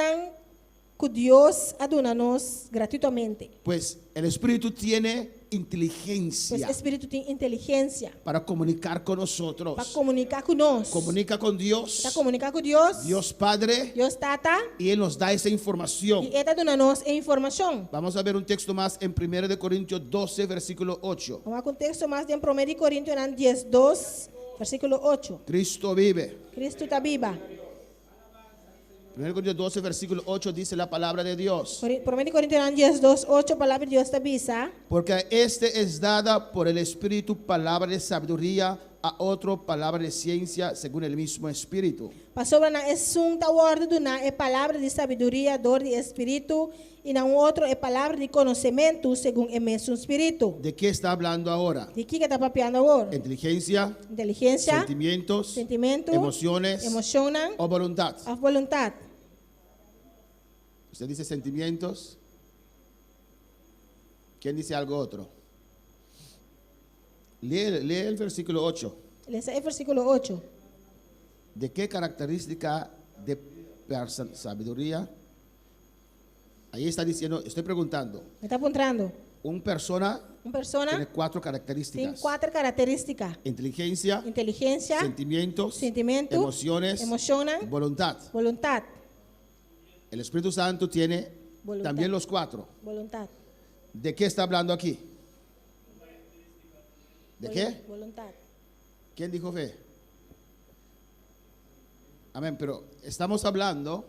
que Deus aduna-nos gratuitamente. Pues el Espíritu tiene Pois inteligencia o espírito tem inteligência para comunicar con para nosotros. comunicar conosco. Comunica con Dios, Para comunicar com Deus, Dios Padre, Deus Tata, y Él nos da esa información. e Ele está dando-nos a informação. Vamos a ver un texto más en 1 de Corintios 12, versículo 8. Vamos a contexto mais de 1 Coríntios 10, 2, versículo 8. Cristo vive. Cristo está viva. 1 Corintios 12, versículo 8 dice la palabra de Dios. 1 Coríntios 10, 2, 8, palavra de Deus está visa. Porque a este es dada por el Espíritu palabra de sabiduría, a otro palabra de ciencia, según el mismo Espíritu. Para sobre na assunta ordem do na é palavra de sabedoria, dor de espírito, e na outro é palavra de conhecimento, segundo o mesmo espírito. ¿De qué está hablando ahora? De que está papiando agora? Inteligencia, Inteligência, sentimientos, sentimento, emociones emocionam, o voluntad. a vontade. Usted dice sentimientos. ¿Quién dice algo otro? Lee el versículo 8. Esse é o versículo 8. ¿De qué característica de sabiduría? Ahí está diciendo, estoy preguntando, Me está apontando. una persona Uma pessoa tiene 4 tem características. 4 características: Inteligencia, inteligência, sentimientos, sentimento, emociones, emocionam, voluntad. vontade. El Espíritu Santo tiene Voluntad. también los 4. Vontade. ¿De qué está hablando aquí? ¿De qué? Vontade. ¿Quién dijo fe? Amén, pero estamos hablando,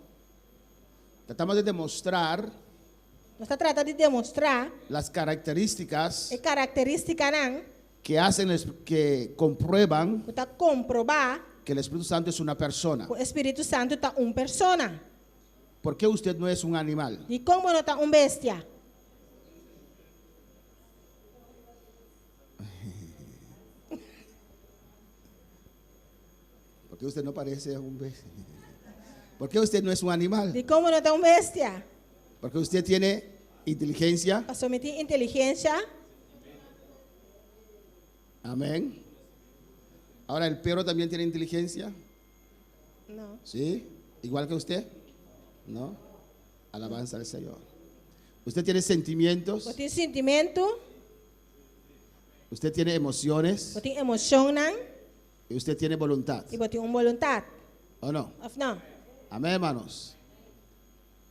tratamos de demostrar Nós está tratando de demonstrar las características a característica não, que hacen, que comprueban que está comprovar que el Espíritu Santo es una persona. que o Espírito Santo está persona. ¿Por qué usted no es un animal? E como não está bestia? ¿Por qué usted no parece un bestia? ¿Por qué usted no es un animal? E como não está bestia? Porque usted tiene inteligencia. Para someter inteligência. Amén. Ahora, ¿el perro también tiene inteligencia? Não. ¿Sí? ¿Igual que usted? ¿No? Alabanza al Señor. ¿Usted tiene sentimientos? Você tem sentimento, ¿Usted tiene emociones? você tem emoção não, ¿Y usted tiene voluntad? e você tem vontade. ¿O no? Of não? Amén, hermanos.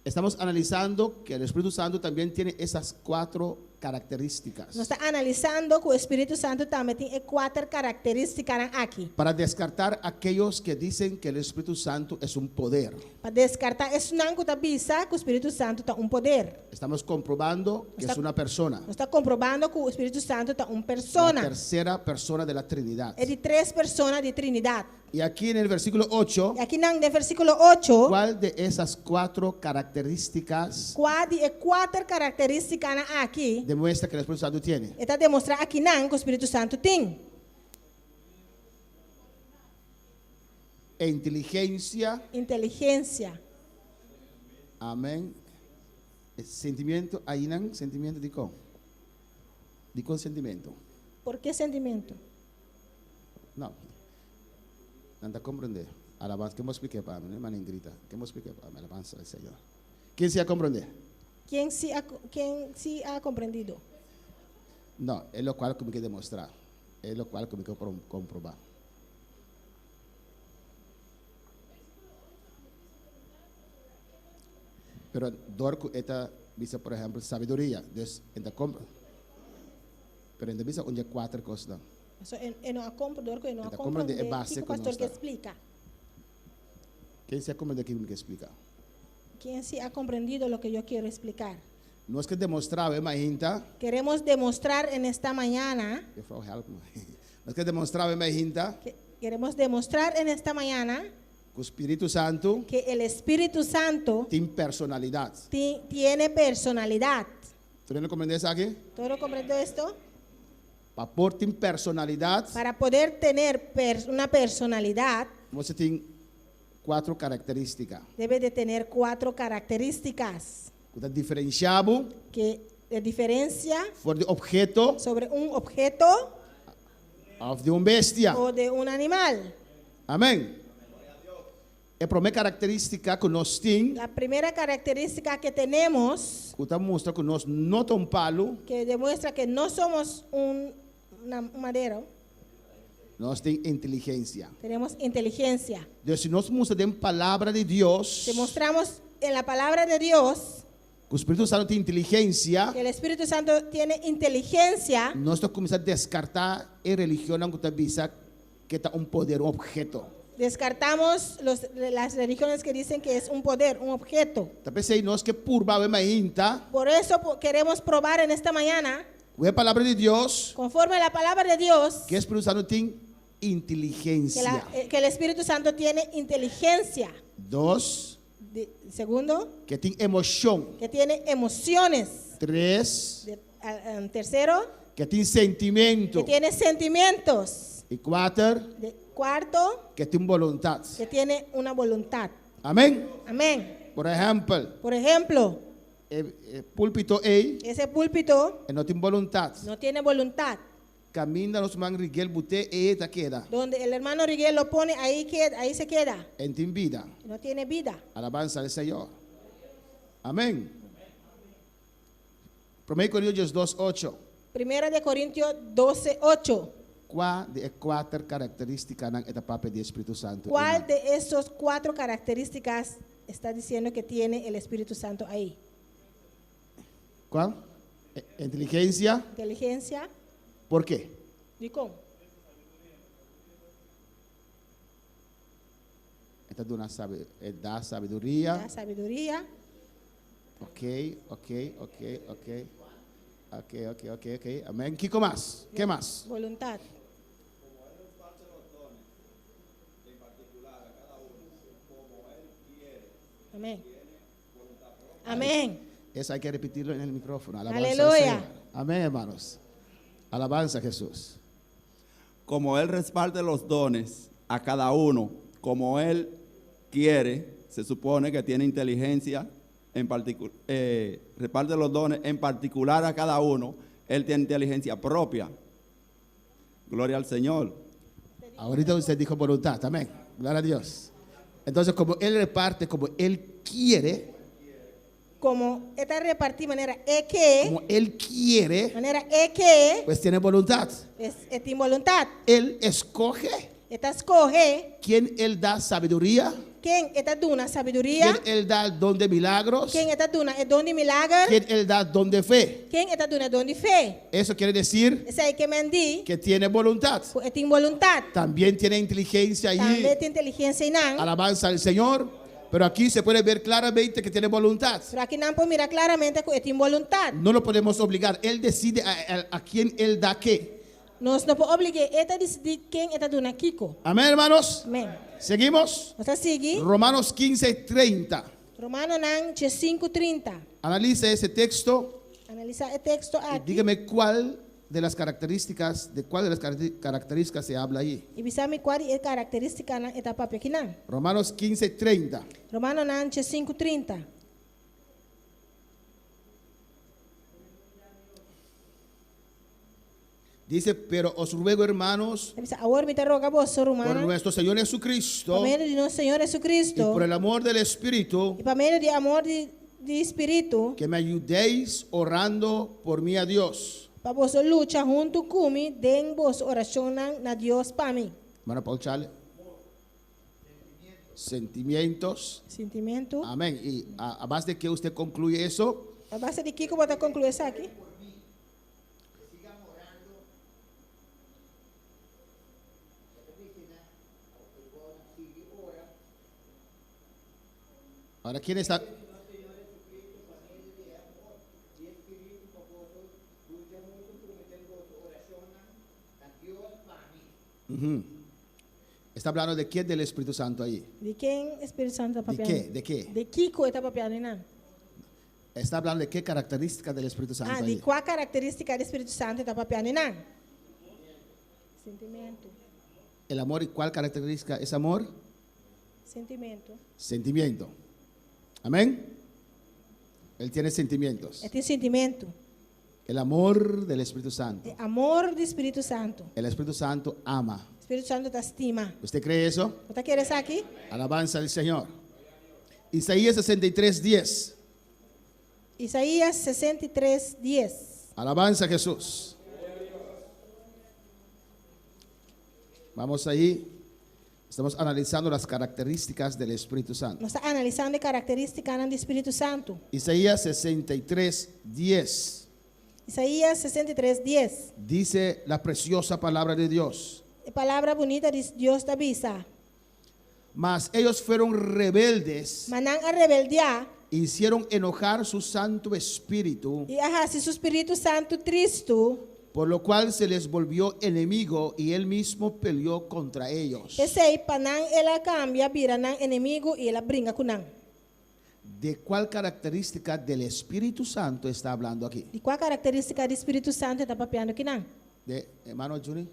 Estamos analizando que el Espíritu Santo también tiene esas 4 características. Nós está analisando que o Espírito Santo também tem 4 características aqui. Para descartar aquellos que dicen que el Espíritu Santo es un poder. Para descartar isso não que está pensar que o Espírito Santo está poder. Estamos comprobando que es una persona. Nós está comprovando que o Espírito Santo está La persona. tercera persona de la Trinidad. É de 3 pessoas de Trindade. Y aquí en el versículo 8, E aqui no versículo 8, ¿cuál de esas 4 características qual de 4 características aqui demuestra que el Espíritu Santo tiene? está demonstrar aqui não que o Espírito Santo tem? Inteligencia, Inteligência, amén. Sentimiento, ahí no, sentimiento de con. De consentimiento. por que sentimento? No. No te comprender. Alabanza, ¿qué me expliqué para mí? Hermana Ingrita, ¿qué me expliqué para mí? Alabanza al Señor. ¿Quién se ha comprender? Quem se ha compreendido? No, es lo cual que me quiere demostrar. Es lo cual que me quiero comprobar. Pero Dorco esta dice, por ejemplo, sabiduría. Entonces, pero en la visa onde 4 cosas. So, eu não compreendo, eu não Então, compreendo. compreender é básico, O pastor não que está. explica. ¿Quién se ha comprendido aquí me explica? Quem se ha compreendido lo que eu quero explicar? No es que demostraba, mas hinta. Queremos demonstrar en esta mañana Eu falo, help me. No es que demostraba, mas hinta. que queremos demostrar en esta mañana que o Espírito Santo que el Espíritu Santo tem personalidade. tiene personalidad. ¿Tú no comprendes aquí? ¿Todo comprendo esto? Para poder ter personalidade, Para poder tener una personalidad, você tem 4 características. debe de tener 4 características Que está diferenciado que de diferencia por de objeto sobre un objeto ou de uma bestia. o de un animal. Amém? A primeira característica que nós temos, La primera característica que tenemos, que está mostra que nós não temos palo, que demuestra que no somos un madero, nós temos inteligência. tenemos inteligencia. Então, se nós mostramos a palavra de Deus, Demostramos en la palabra de Dios que o Espírito Santo tem inteligência, que el Espíritu Santo tiene inteligencia. nós estamos começando a descartar a religião que está visa que está poder, objeto. Descartamos las religiones que dicen que es un poder, un objeto. Talvez sei nós que purba ainda, Por eso queremos probar en esta mañana, a palavra de Deus, conforme a la palabra de Dios, que o Espírito Santo tem inteligência. que el Espíritu Santo tiene inteligencia. 2, Segundo, que tem emoção. que tiene emociones. 3, Tercero, que tem sentimento. que tiene sentimientos. E 4, Cuarto, que tem vontade. que tiene una voluntad. Amém? Amén. Por exemplo, Por ejemplo, púlpito aí, ese púlpito não tem vontade. no tiene voluntad. Caminha nos man Riguel Buté e ta queda. Donde el hermano Riguel lo pone, ahí se queda. En tem vida. No tiene vida. Alabanza al Señor. Amén. 1 Corintios 2:8. Primera de Corintios 12:8. Qual de 4 características na etapa de Espírito Santo? ¿Cuál de esos 4 características está diciendo que tiene el Espíritu Santo ahí? Qual? Inteligencia. Inteligencia. ¿Por qué? ¿Y cómo? Esta da sabiduría. La sabiduría. Ok. Amén. ¿Qué más? ¿Qué más? Voluntad. Amén. Amén. Eso hay que repetirlo en el micrófono. Alabanza al Aleluya. Señor. Amén, hermanos. Alabanza a Jesús. Como Él reparte los dones a cada uno, como Él quiere, se supone que tiene inteligencia, reparte los dones en particular a cada uno, Él tiene inteligencia propia. Gloria al Señor. Ahorita usted dijo voluntad, amén. Gloria a Dios. Entonces, como Él reparte, como Él quiere, Como esta repartida manera es que, como Él quiere, pues tiene voluntad. tiene voluntad. Él escoge Esta escoge quién Él da sabiduría, quién esta duna sabiduría, quién Él da el don de milagros, quién esta duna es don de milagro, quién Él da don de fe. quién esta duna es don de fe. Eso quiere decir Esa es que me di, que tiene voluntad. tiene voluntad. También tiene inteligencia allí. También tiene inteligencia y nan. Alabanza al Señor. Pero aquí se puede ver claramente que tiene voluntad. Pero aquí no podemos mirar claramente que tiene voluntad. No lo podemos obligar. Él decide a quién Él da qué. Nos no puede obligar esta decidir quién esta duna Kiko. Amén, hermanos. Amén. Seguimos. O sea, sigue. Romanos 15:30. Romano nan 5:30. Analiza ese texto Analiza el texto y aquí. dígame cuál de las características se habla ahí. Y bisami cuál es característica na esta papia aquí nan. Romanos 15:30. Romano nan 5:30. Dice, pero os ruego, hermanos, Bisa awor mi roga vos por romano. nuestro Señor Jesucristo Por medio de nuestro Señor y Jesucristo. por el amor del Espíritu, Y por medio de amor de espíritu. que me ayudéis orando por mí a Dios. Para vos lucha junto conmigo. Den vos oración na Dios para mí. Hermano Paul Chale. Sentimientos. Sentimiento. Amén. Y a base de que usted concluye eso, A base de Kiko vou concluir isso aqui. ahora quién está. Ujú. Está hablando de qué del Espíritu Santo ahí. De quem Espírito Santo está ¿De papiando? qué? ¿De qué? De que coisa está papiando, não? Está hablando de qué característica del Espíritu Santo Ah, de ahí. qual característica do Espírito Santo está papiando, não? Sentimento. El amor, ¿y cuál característica es amor? Sentimento. Sentimiento. Amén. Él tiene sentimientos. É ter sentimento. El amor del Espíritu Santo. É amor do Espírito Santo. El Espíritu Santo ama. O Espírito Santo te estima. ¿Usted cree eso? Você quer isso aqui? Alabanza al Señor. Isaías 63:10. Isaías 63:10. Alabanza a Jesús. Vamos ahí. Estamos analizando las características del Espíritu Santo. Nós estamos analisando a característica do Espírito Santo. Isaías 63:10. Isaías 63:10. Dice la preciosa palabra de Dios. A palavra bonita de Deus da bisa. Mas ellos fueron rebeldes, Mas não a rebeldia hicieron enojar su Santo Espíritu, e arrasta o Espírito Santo tristo. por lo cual se les volvió enemigo y él mismo peleó contra ellos. Esse aí, para não ela cambia, vira não inimigo e ela brinca com não. ¿De cuál característica del Espíritu Santo está hablando aquí? E qual a característica do Espírito Santo está papiando aqui não? ¿De hermano Juni?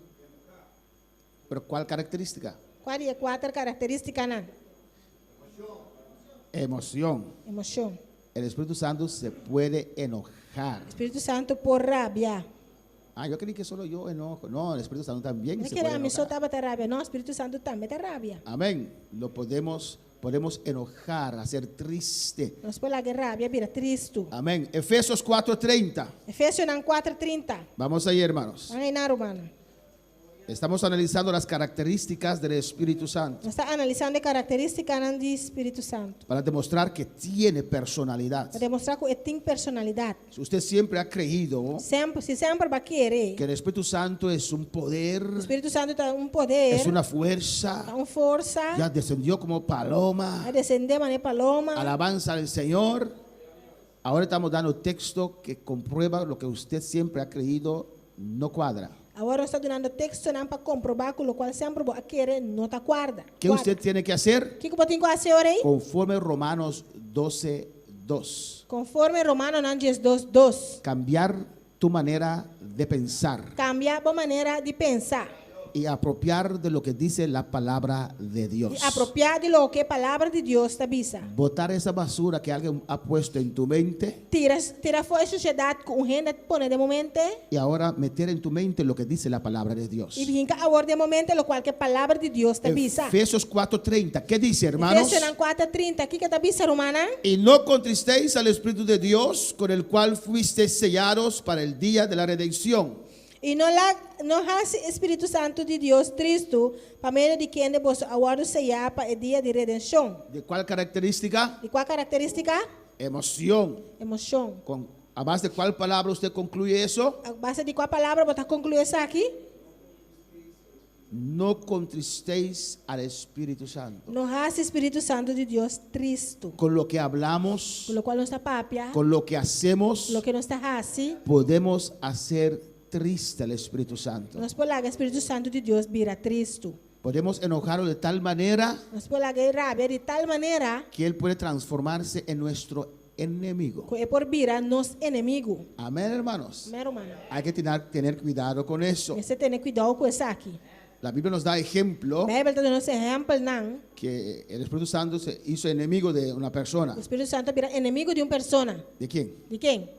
¿Pero cuál característica? Qual é a quatro características não? Emoción. Emoção. El Espíritu Santo se puede enojar. Espírito Santo por rabia. Ah, yo creí que solo yo enojo. No, el Espíritu Santo también Não se quer puede a mim só enojar. estava rabia, não, o Espírito Santo também tem rabia. Amén. Lo podemos enojar, hacer triste. Nós por lá que rabia vira triste. Amén. Efesios 4:30. Efésios 4:30. Vamos ahí, hermanos. Vamos aí, romano. Estamos analizando las características del Espíritu Santo Nós estamos analisando a característica do Espírito Santo. para demostrar que tiene personalidad. Para demonstrar que ele tem personalidade. Si usted siempre ha creído Se sempre vai querer, que el Espíritu Santo es un poder, o Espírito Santo tem poder, es una fuerza, tem força, ya descendió como paloma, vai descender maneira paloma. alabanza al Señor. Ahora estamos dando texto que comprueba lo que usted siempre ha creído no cuadra. Agora nós estamos dando texto para comprovar que o qual sempre vai querer não está guarda. ¿Qué usted tiene que hacer? O que você tem que fazer aí? Conforme Romanos 12:2. Conforme Romanos 10:2. Cambiar tu manera de pensar Cambiar a maneira de pensar. y apropiar de lo que dice la palabra de Dios. E apropriar de lo que a palavra de Deus te avisa. Botar esa basura que alguien ha puesto en tu mente Tira fora a sociedade com gente põe de momento y ahora meter en tu mente lo que dice la palabra de Dios. e vinca agora de momento lo qual que a palavra de Deus te avisa. Efesios 4:30. ¿Qué dice, hermanos? Efésios 4:30. Aqui que te avisa, romana. Y no contristéis al Espíritu de Dios, con el cual fuisteis sellados para el día de la redención. E não hace Espírito Santo de Deus tristo para meio de quem vos agora sellar para o dia de redenção. ¿De cuál característica? E qual característica? Emoción. Emoção. ¿A base de cuál palabra usted concluye eso? A base de qual palavra você concluir isso aqui? No contristéis al Espíritu Santo. Não hace Espírito Santo de Deus tristo. Con lo que hablamos, Por lo qual não está papia, con lo que hacemos, lo que não está hace, podemos hacer triste al Espíritu Santo. nós por lá que o Espírito Santo de Deus vira tristo. Podemos enojarlo de tal manera Nós por lá que rabia de tal maneira que Él puede transformarse en nuestro enemigo. que é por vira nos inimigo. Amén, hermanos. Mero mano. Hay que tener cuidado con eso. Você tem que cuidar com isso aqui. La Biblia nos da ejemplo A Bíblia está dando esse exemplo, não. que el Espíritu Santo se hizo enemigo de una persona. O Espírito Santo vira inimigo de uma pessoa. ¿De quién? De quem?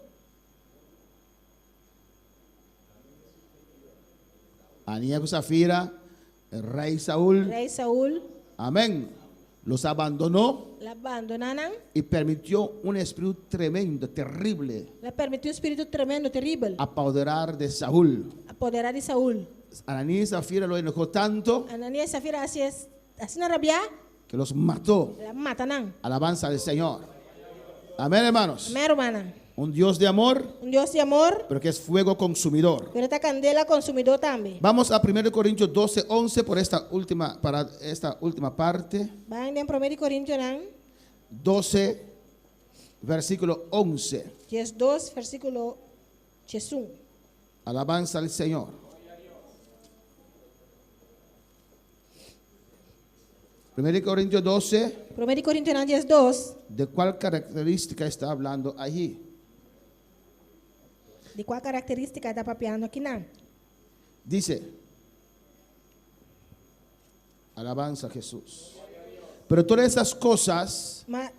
Anías con Zafira, el rey Saúl. Rei Saul, Amén. Los abandonó la abandonaram, y permitió un espíritu tremendo, terrible, la permitiu um espírito tremendo, terrível, apoderar de Saúl. apoderar de Saul. Ananías y Zafira lo enojó tanto Ananias e Safira assim na rabia, que los mató. la mataram. Alabanza del Señor. Amén, hermanos. Mero mana. Un Dios de amor, Deus de amor, pero que es fuego consumidor. pero esta candela consumidor também. Vamos a 1 Corintios 12:11 para esta última parte. Vai em 1 Coríntios 12, versículo 11. 2, versículo 1. Alabanza al Señor. 1 Corintios 12, 1 Corintios 10:2. ¿de cuál característica está hablando allí? De qual característica está papeando aqui não? Dice, alabanza a Jesús. Pero todas esas cosas Mas,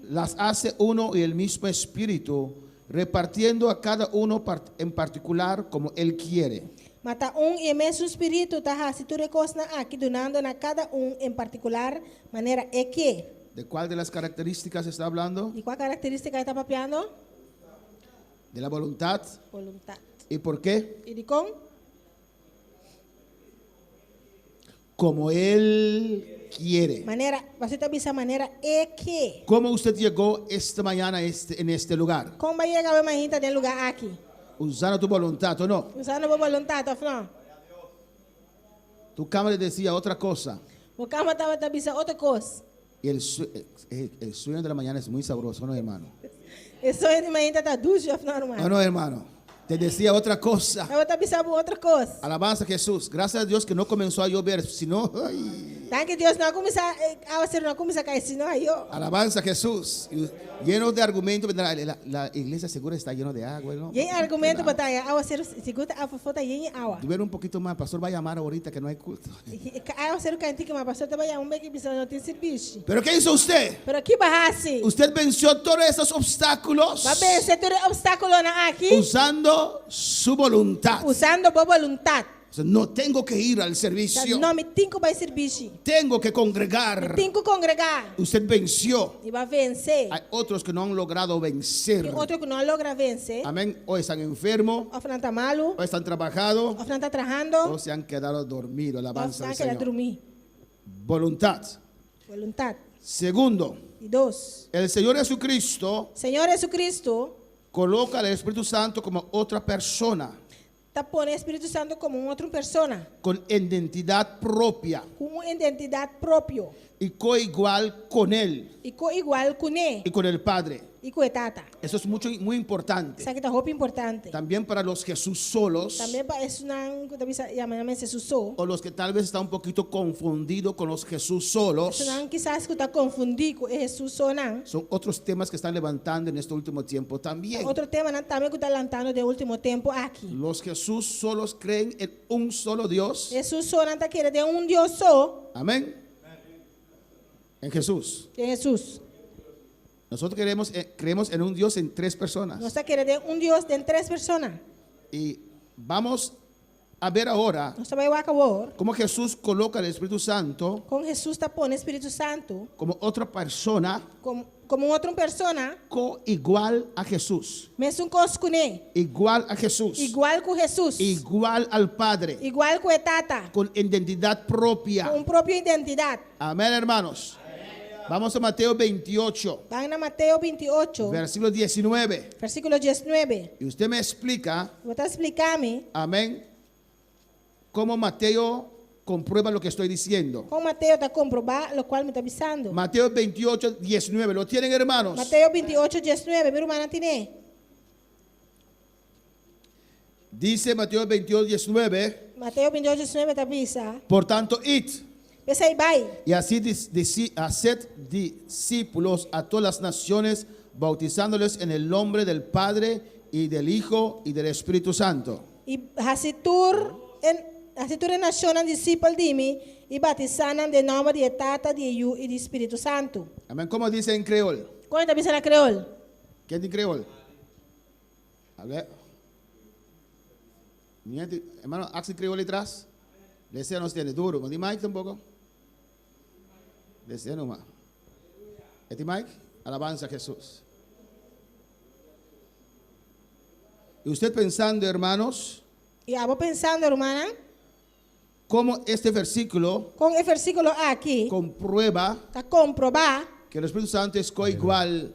las hace uno y el mismo Espíritu, repartiendo a cada uno en particular como Él quiere. mata e mesmo espírito tá se tu recosna aqui donando na cada em particular maneira é que. ¿De cuál de las características está hablando? De qual característica está papeando? De la voluntad. Voluntad. ¿Y por qué? E de com? Como Él quiere. Maneira, você está bisa maneira é que. ¿Cómo usted llegó esta mañana en este lugar? Como vai chegar uma gente no lugar aqui? Usando tu voluntad o no. Usando a voluntade, ou não? Tu cámara decía otra cosa. O cama estava bisa outra coisa. Y el sueño de la mañana es muy sabroso, ¿no, hermano? E sonho de manhã está ducho, ou não, ¿O irmão? no, hermano? Te decía otra cosa. Eu estou bisa outra coisa. Alabanza a Jesús. Gracias a Dios que no comenzó a llover, sino... ay, Tanto que Deus não começa a ser não começa a cair, senão aí eu. alabanza a Jesús. Lleno de argumentos. La iglesia segura está lleno de agua, ¿no? E argumento batalha, ao ser segunda a fofota e awa. Ver un poquito más. Pastor va a llamar ahorita que no hay culto. Ao ser o cantigo, mas pastor estava aí que precisa não tem serviço. ¿Pero qué hizo usted? Pero aqui barrase. Usted venció todos esos obstáculos Vai vencer todo obstáculo na aqui usando su voluntad. usando boa vontade. O sea, no tengo que ir al Tá, servicio. não me tinco vai serviço. Tengo que congregar. Tinco congregar Usted venció. e vai vencer. Hay otros que no han logrado vencer. E outro que não logra vencer. Amén. O están enfermos, Ou não tá malo, o están trabajando, ou não tá trabajando, o se han quedado dormidos. ou Alabanza não al quer Señor. dormir. Voluntad. Vontade. Segundo, E dois. el Señor Jesucristo Senhor Jesus coloca al Espíritu Santo como otra persona está pondo o Espírito Santo como uma outra pessoa, con identidad propia com uma identidade própria y coigual con Él e igual com ele y con el Padre. e com a tata. Eso es muy importante. Isso aqui tá roupa importante. También para los Jesús solos Também para isso não que talvez chamamos Jesus só. o los que tal vez están un poquito confundidos con los Jesús solos. Isso não quizás que está confundido com Jesus só não. Son otros temas que están levantando en este último tiempo también. Outro tema não também que está lançando de último tempo aqui. Los Jesús solos creen en un solo Dios. Jesus só não está querendo de Deus só, Amén. En Jesús. de Jesus. Nosotros creemos en un Dios en tres personas. Nós está querendo de Deus de três pessoas. Y vamos a ver ahora Nós também vai acabar cómo Jesús coloca al Espíritu Santo com Jesus está pondo o Espírito Santo como otra persona como outra pessoa, igual a Jesús. mesmo coisa com ele, Igual a Jesús. igual com Jesus, Igual al Padre. igual com a tata, Con identidad propia. com própria identidade. Amén, hermanos. Vamos a Mateo 28, Vai na Mateus 28, versículo 19. versículo 19. Y usted me explica, Vou te explicar-me amén, cómo Mateo comprueba lo que estoy diciendo. como Mateus está comprovar, o qual me está avisando. Mateo 28, 19. ¿Lo tienen, hermanos? Mateus 28, 19, meu irmão tiene. Dice Mateo 28, 19. Mateus 28, 19 te avisa. Por tanto, id Pensa aí, vai. y así haced discípulos a todas las naciones, bautizándoles en el nombre del Padre y del Hijo y del Espíritu Santo. E hasitur en nacional discípulo de mim e batizando de nome de Tata, de Iu e de Espírito Santo. Amén. ¿Cómo dice en creol? Quando te avisa na creole? ¿Quién dice creol? A ver. Hermano, ¿axi creol atrás? Desea no tiene duro. ¿No Mike tampoco? Desea nomás. ¿Este Mike? Alabanza a Jesús. Y usted pensando, hermanos, E eu vou pensando, irmã, cómo este versículo com o versículo aqui, comprueba está comprovar que el Espíritu Santo es coigual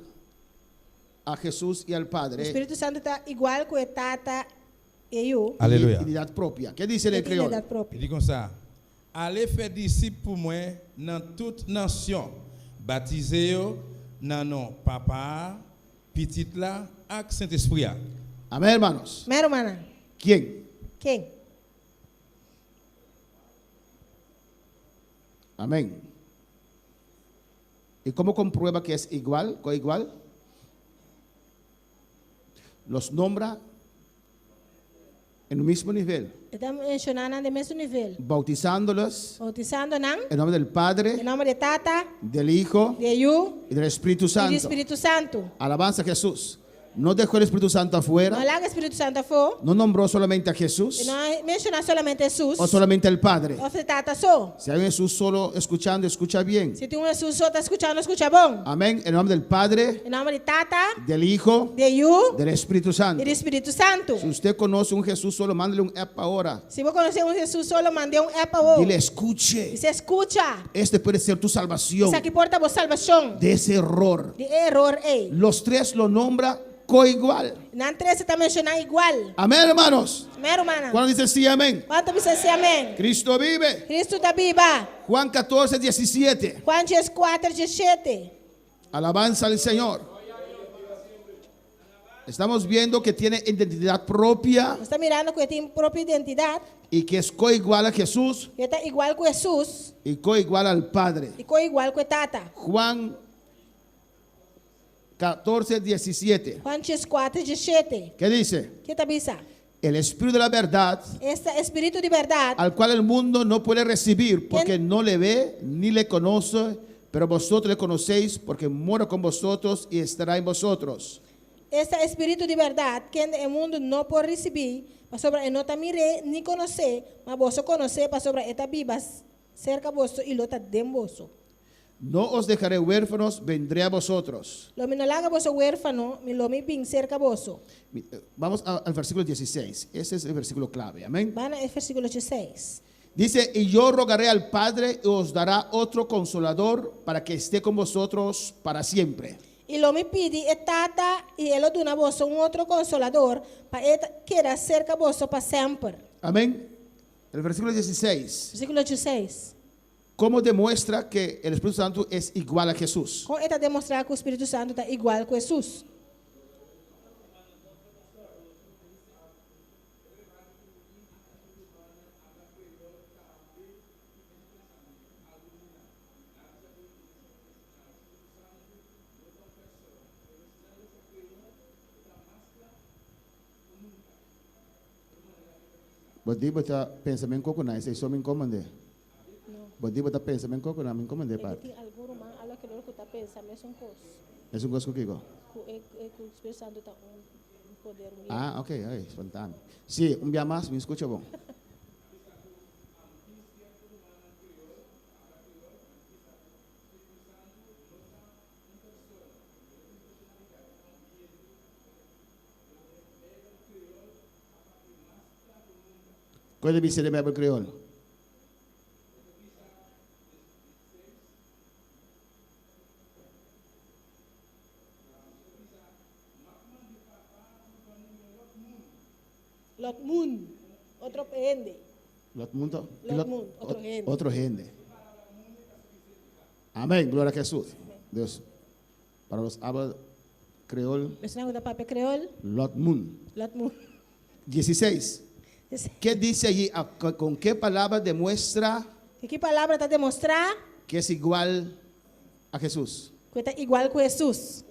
a Jesús y al o Padre. Espírito Santo está igual com a Tata e Iu. Alléluia. Identidad propia. ¿Qué dice E el creol? identidade Il própria. dit comme ça. Allez faire disciples pour moi dans toute nation. Baptisez-vous dans nom papa, petit là, avec Saint-Esprit. Amén, hermanos. Minha irmã, ¿Quién? quem? Amén. ¿Y cómo comprueba que es igual, coigual? Los nombra en el mismo nivel, Está mencionando de mesmo nível. bautizándolos Bautizando nang, en nombre del em Padre, nome de Tata, del Hijo de Yu y del Espíritu e do Santo. Espírito Santo. Alabanza a Jesús. No dejó el Espíritu Santo Não afuera, larga o Espírito Santo for, no nombró solamente a Jesús e não menciona solamente Jesus, o solamente al Padre. ou se Tata só. Si hay un Jesús solo escuchando, escucha bien. Se tem um Jesus só está escutando, escuta bom. Amén. En nombre del Padre, Em nome de Tata, del Hijo, de Yu del Espíritu Santo. e do Espírito Santo. Si usted conoce un Jesús solo, mándele un app ahora. Se você conhecer um Jesus só, mandei um app ao. Dile, E escuche. se escuta, Este puede ser tu salvación isso aqui porta a salvação. de ese error. De error, ei. Los tres lo nombra coigual. Na 13 está mencionando igual. Amén, hermanos. Amém, irmã? Cuando dice sí, amén. Quanto você se amém? Cristo vive. Cristo está viva. Juan 14, 17. Juan 4, 17. Alabanza al Señor. Estamos viendo que tiene identidad propia Você está mirando que tem própria identidade. y que es coigual a Jesús Que está igual com Jesus y coigual al Padre. e igual com Tata. Juan 14, 17. Juan 4, 17. ¿Qué dice? Que está bisa? El Espíritu de la verdad, Este Espírito de verdade, al cual el mundo no puede recibir porque no le ve ni le conoce, pero vosotros le conocéis porque mora con vosotros y estará en vosotros. este Espírito de verdade, que o mundo não pode receber, mas sobre não está mire nem conhecer, mas você conhecer, para sobre esta vivas cerca vosso e lota dem vosso. No os dejaré huérfanos, vendré a vosotros. Lo me no laga vosso huérfano, me lo me bin cerca vosso. Vamos al versículo 16. Ese es el versículo clave. Amén. Van a versículo 16. Dice, y yo rogaré al Padre y os dará otro consolador para que esté con vosotros para siempre. E lo me pide e tata e ele dona vosso outro consolador para ele queira cerca vosso para sempre. Amén. El versículo 16. Versículo 16. ¿Cómo demuestra que el Espíritu Santo es igual a Jesús? Com ele demonstrar que o Espírito Santo está igual com Jesus. Bodi bota pensamento coco na isso me incomode. Bodi bota pensamento coco na me incomode parte. Tem algo mais algo que ele está pensando, é um coisa. Es un gozo que digo. Que o Espírito Santo está poder. Ah, ok, ay, espontáneo. Sí, un día más, me escucha bon. ¿Cuál es el verbo creol? Lot Moon, outro pende. Lot mundo. Lot mundo, otro gente. Otro gente. Amén, gloria a Jesús. Dios. Para los habla creol, Mencionando da papel creol, Lot Moon. Lot Moon. 16. ¿Qué dice allí? ¿Con qué palabra demuestra Que palavra está demonstrar que es igual a Jesús? que está igual com Jesus?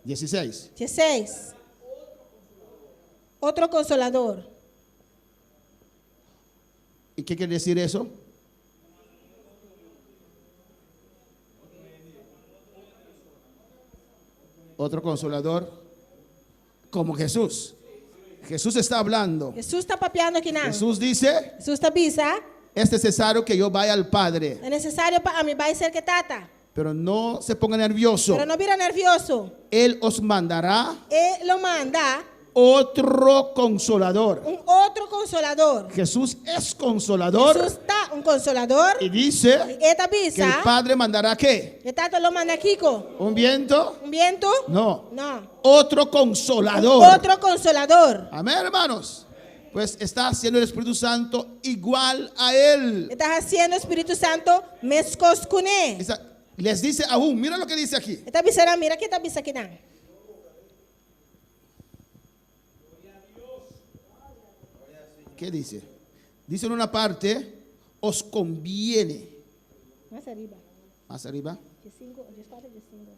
¿16? 16. Outro consolador. ¿Y qué quiere decir eso? Otro consolador como Jesús. Jesús está hablando. Jesus está papeando aqui não. Jesús dice, Jesus está bisa. es necesario que yo vaya al Padre, É necessário para mim vai ser que tata. pero no se ponga nervioso. Pero não vira nervioso. Él os mandará Ele lo manda otro consolador. outro consolador. Jesús es consolador Jesus está consolador. y dice Eta que el bisa. Padre mandará ¿qué? Que tata lo manda Kiko. ¿Un viento? Viento? No. No. Otro consolador. Outro consolador. Amén, hermanos. Pues está haciendo el Espíritu Santo igual a Él. Está haciendo Espírito Santo mescos com ele. Les dice aún, mira lo que dice aquí. Está bisa, mira que está bisa aqui não. ¿Qué dice? Dice en una parte, os conviene. Más arriba. Más arriba. 15, 14, 15.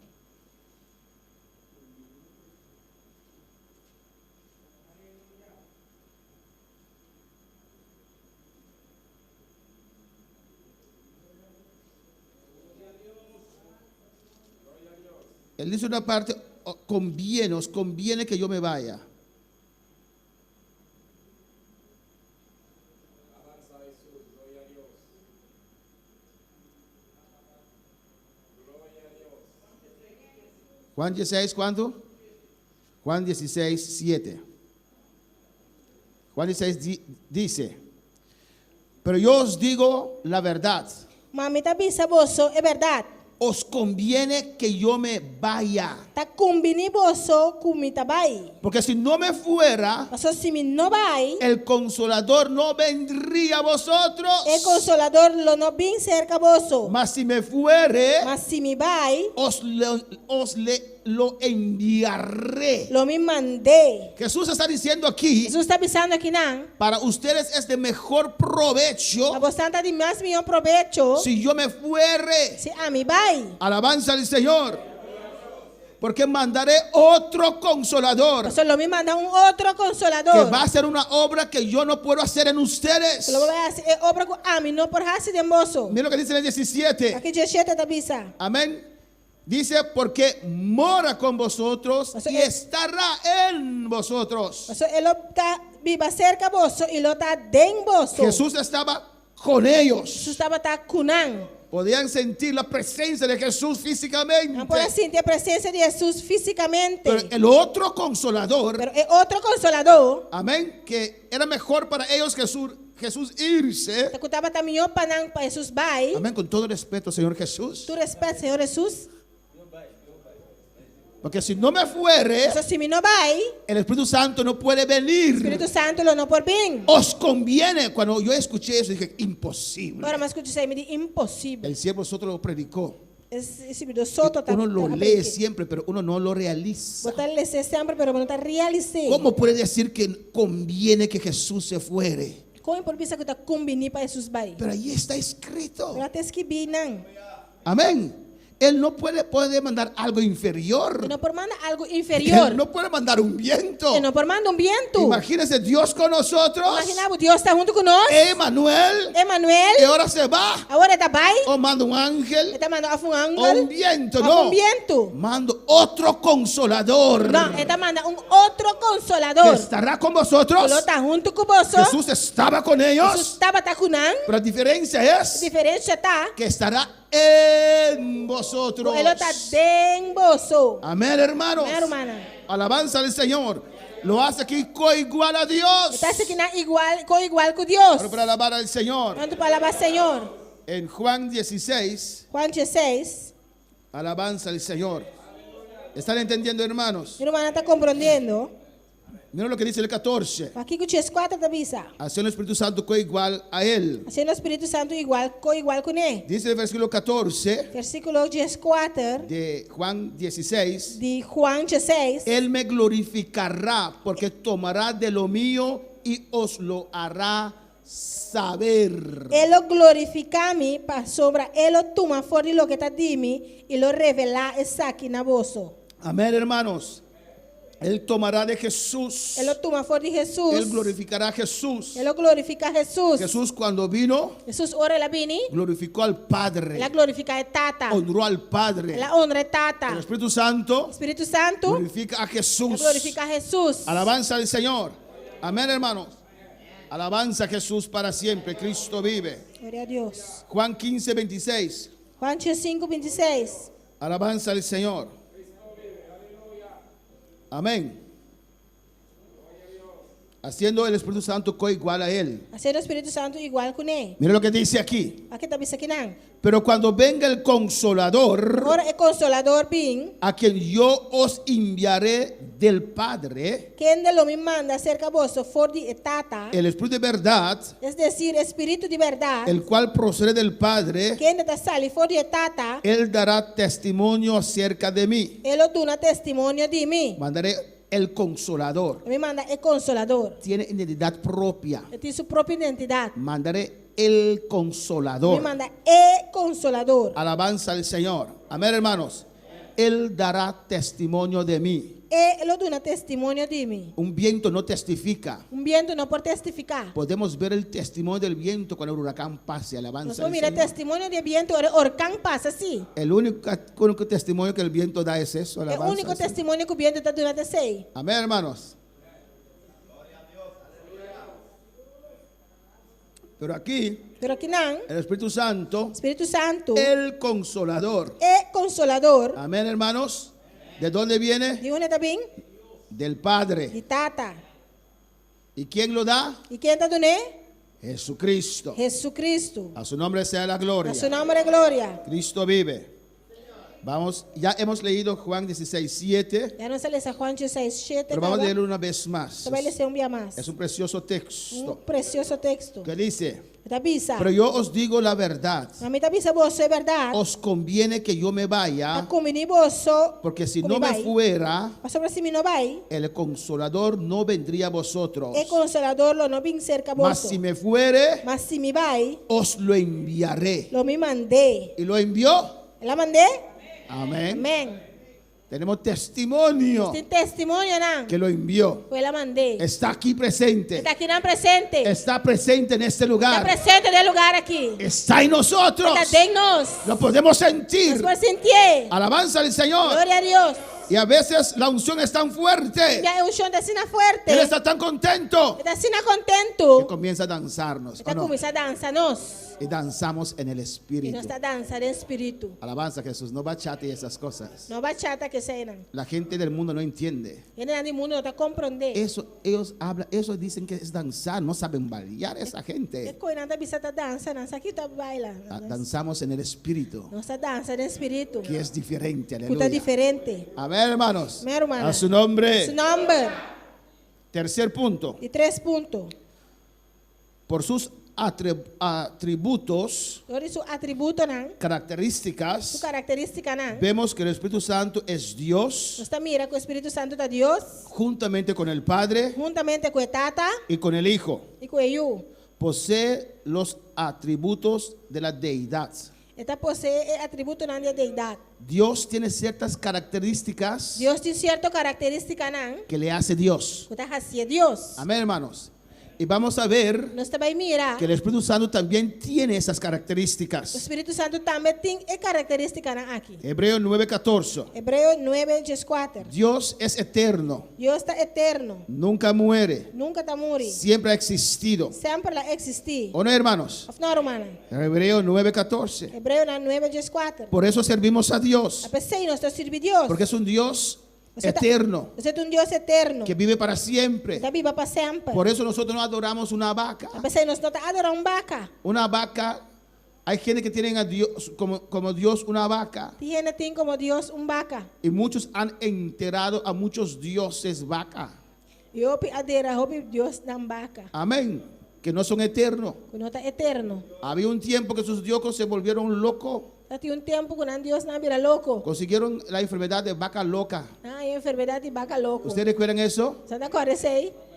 Él dice una parte, conviene, os conviene que yo me vaya. Juan 16, ¿cuánto? Juan 16, 7. Juan 16 dice, pero yo os digo la verdad, Mamita bisa boso é verdade. os conviene que yo me vaya. Tá combini boso kumita bai. Porque si no me fuera, Paso si mi no bai, el consolador no vendría a vosotros. el consolador lo no bin cerca boso. Mas si me fuere, Mas si mi bai, os lo enviaré. lo mi mandé. Jesús está diciendo aquí, Jesus está avisando aqui não. para ustedes es de mejor provecho A bostanta de mais meu provecho. si yo me fuere. Se a mi bai. Alabanza al Señor. Porque mandaré otro consolador Paso lo mi manda un outro que consolador. va a hacer una obra que yo no puedo hacer en ustedes. Lo vai fazer é obra com a mi no por hasi de moço. Mira lo que dice en el 17. Aqui 17 tá bisa. Amén. Dice, porque mora con vosotros y estará en vosotros. Paso ele tá viva cerca boso e lo tá den boso. Jesús estaba con ellos. Jesus estava tá kunang. Podían sentir la presencia de Jesús físicamente. Não pode sentir a presença de Jesus fisicamente. Pero el otro consolador, Pero é outro consolador. amén, que era mejor para ellos Jesús irse. Te kutaba também panang para Jesus vai. Amén, con todo respeto, Señor Jesús. Tu respeito, Senhor Jesus. Porque si no me fuere, Então, se me não vai, el Espíritu Santo no puede venir. Espírito Santo lo não por bem. Os conviene. Cuando yo escuché eso, dije, imposible. Agora, mas que eu disse, me diz impossível. El siervo nosotros lo predicó. Esse vídeo solto tá. Uno lo lee siempre, pero uno no lo realiza. Botar ler sempre, pero não tá realizando. ¿Cómo puede decir que conviene que Jesús se fuere? Como é por pensar que tá combinando para Jesus vai? Pero ahí está escrito. Pero até que bem não. Amén. Él no puede mandar algo inferior. Não por manda algo inferior. Él no puede mandar un viento. Não por manda viento. Imagínense Dios con nosotros. Imaginava Deus está junto conosco. Emanuel. Y Emmanuel. ahora se va. Agora tá vai. O manda un ángel. Está mandando um O ángel. un viento. A No. um viento. Mando otro consolador. Não, está mandando outro consolador. Que estará con vosotros. Ele está junto com você. Jesús estaba con Jesus ellos. estava tá cunang. Pero la diferencia A es diferença tá. que estará en vosotros. Ele está dentro bolso. Amén, hermanos. Minha irmã. Alabanza al Señor. Lo hace aquí coigual a Dios. Está aqui na igual com Deus. Ahora para alabar al Señor. Quanto palavra Senhor? En Juan 16, Juan 16. alabanza al Señor. ¿Están entendiendo, hermanos? Minha irmã está compreendendo. Miren lo que dice el 14. Aqui que o 4 tá bisa. Hacer el Espíritu Santo coigual a Él. Assim o Espírito Santo igual com ele. Dice el versículo 14 Versículo 14 de Juan 16. de Juan 16. Él me glorificará porque tomará de lo mío y os lo hará saber. Ele glorifica-me para sobre ele toma fora de lo que está de mim e lo revela essa aqui na bolso. Amén, hermanos. Él tomará de Jesús. Ele toma fora de Jesus. Él glorificará a Jesús. Ele glorifica Jesus. Jesús cuando vino, Jesus ora la bini. glorificó al Padre. Ela glorifica a Tata. Honró al Padre. Ela honra a El Tata. Espíritu Santo Espírito Santo glorifica a ela Jesús. glorifica a Jesus. Alabanza al Señor. Amén, hermanos. Alabanza a Jesús para siempre. Cristo vive. Glória a Deus. Juan 15, 26. Juan 5, 26. Alabanza al Señor. Amén. Haciendo el Espíritu Santo coigual a Él. Assim o Espírito Santo igual com ele. Mira lo que dice aquí. Aqui está bisa aqui não. Pero cuando venga el Consolador, Agora é consolador bem. a quien yo os enviaré del Padre, Quem de lo me manda cerca vosso for de Tata. el Espíritu de verdad, Es decir, Espírito de verdade. el cual procede del Padre, Quem de sali for de Tata. Él dará testimonio acerca de mí. Ele dá testemunho de mim. Mandaré el consolador. Me manda el consolador. Tiene identidad propia. Él tiene su propia identidad. Mandaré el Me consolador. manda el consolador. Alabanza al Señor. Amén, hermanos. Él dará testimonio de mí. Él lo da un testimonio de mí. Un viento no testifica. Un viento no puede testificar. Podemos ver el testimonio del viento cuando el huracán pase. Alabanza Nosotros al mira el Señor. testimonio de viento, el huracán pasa así. El único testimonio que el viento da es eso. El Alabanza único al Señor. testimonio que el viento está durante ese. Amén, hermanos. Pero aquí, Pero aquí no, el Espíritu Santo, Espíritu Santo, el consolador. el consolador, Amén, hermanos. ¿De dónde viene? ¿de dónde está bien? Del Padre. De Tata. ¿Y quién lo da? ¿Y quién está donde? Jesucristo. Jesucristo. A su nombre sea la gloria. A su nombre de gloria. Cristo vive. Vamos, ya hemos leído Juan 16:7, Ya no se les a Juan 16:7. pero vamos a leerlo una vez más. Se va a leer un día más. Es un precioso Un texto precioso texto. que dice, Te avisa. pero yo os digo la verdad, A mí te avisa vos, es verdad. os conviene que yo me A vaya, convenir vos, porque si no me fuera, sobre si me no vai, el consolador no vendría a vosotros. el consolador lo no vin cerca Mas vos. si me fuere, Mas si me vai, os lo enviaré. lo me mandé. ¿Y lo envió? ¿La mandé? Amén. Amén. Tenemos testimonio Este testimonio, ¿no? que lo envió. Pues la mandé. Está aquí presente. Está aquí, ¿no? Presente. Está presente en este Está lugar. presente del lugar aquí. Está en nosotros. Está en nos. Lo podemos sentir. Nos sentir. Alabanza al Señor. Gloria a Dios. Y a veces la unción es tan fuerte. Ya es un show de cena fuerte. Él está tan contento Está cena que contento. comienza a danzarnos. ¿o Está no? comienza a danzarnos. Y danzamos en el Y no Espíritu. está danza de espíritu. Alabanza a Jesús. No bachata y esas cosas. No bachata que sean. La gente del mundo no entiende. Viene del mundo, no te comprende. Eso, ellos hablan, eso dicen que es danzar. No saben bailar esa Que gente. coisa nada bisa dança, dança aqui tá baila. Danzamos en el Espíritu, Nossa dança de espírito. que es diferente. Puta Aleluya. diferente. Amén, hermanos. Amén, hermana. A su nombre. Su nombre. Tercer punto. E 3 pontos. Por sus atributos, Todo su atributo, não? Su características, característica, não? vemos que el Espíritu Santo es Dios Nós mira que o Espírito Santo da Deus, juntamente con el Padre juntamente com o Tata y con el Hijo. e com o Yu. Posee los atributos de la deidad. Esta possui atributo na deidade. Dios tiene ciertas características Deus tem certa característica, não? que le hace Dios. Que tá assim, Deus. Amén, hermanos. Y vamos a ver Nós também mira. que el Espíritu Santo también tiene esas O características. Espírito Santo também tem característica aqui. Hebreo 9:14. Hebreu 9:4. Dios es eterno, Deus está eterno. nunca muere, Nunca está morrer. siempre ha existido. Sempre lá existir. ¿O no, hermanos? Of não, romana. Hebreo 9:14. Hebreu na 9:4. Por eso servimos a Dios, A pessoa nós estamos servindo Deus. porque es un Dios Você tá- eterno Você é um Deus eterno. que vive para siempre. Está viva para sempre. Por eso nosotros no adoramos una vaca. A pessoa nós não está adorando vaca. Una vaca, hay gente que tienen a Dios como Dios una vaca, Tem gente como Deus vaca. y muchos han enterado a muchos dioses vaca. E eu adera, Deus não vaca. Amén. Que no son eternos. Que não está eterno. Había un tiempo que sus dioses se volvieron locos. Tem tempo que Deus não vira louco. Consiguieron la enfermedad de vaca loca. Ah, é enfermidade de vaca louco. ¿Ustedes recuerdan eso? Você está correto?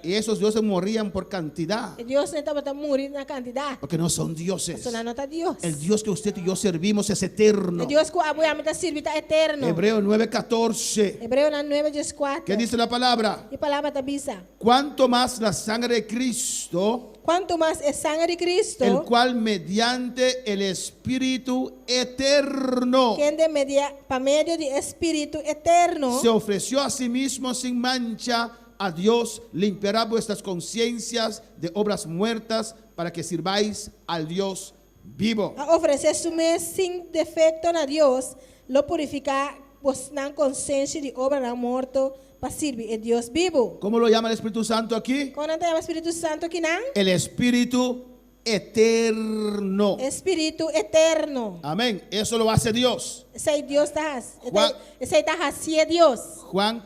Y esos dioses morían por cantidad, Deus não estava morrer na quantidade. porque no son dioses. Isso não está Deus. El Dios que usted y yo servimos es eterno. Deus que a boia está servindo é eterno. Hebreo 9:14. Hebreu na 9:4. ¿Qué dice la palabra? E palavra da bisa. Cuanto más la sangre de Cristo, Quanto mais é sangue de Cristo, el cual mediante el Espíritu eterno quem de media para meio de Espírito eterno, se ofreció a sí mismo sin mancha a Dios, limpiará vuestras conciencias de obras muertas para que sirváis al Dios vivo. a oferecer-se sem defeito na Deus, lo purificar vos na consciência de obra na morto para servir a Deus vivo. ¿Cómo lo llama el Espíritu Santo aquí? Quando tem o Espírito Santo aqui, não? El Espíritu eterno. Espírito eterno. Amén. Eso lo hace Dios. Esse aí Deus está. Juan- Esse aí está assim é Deus. Juan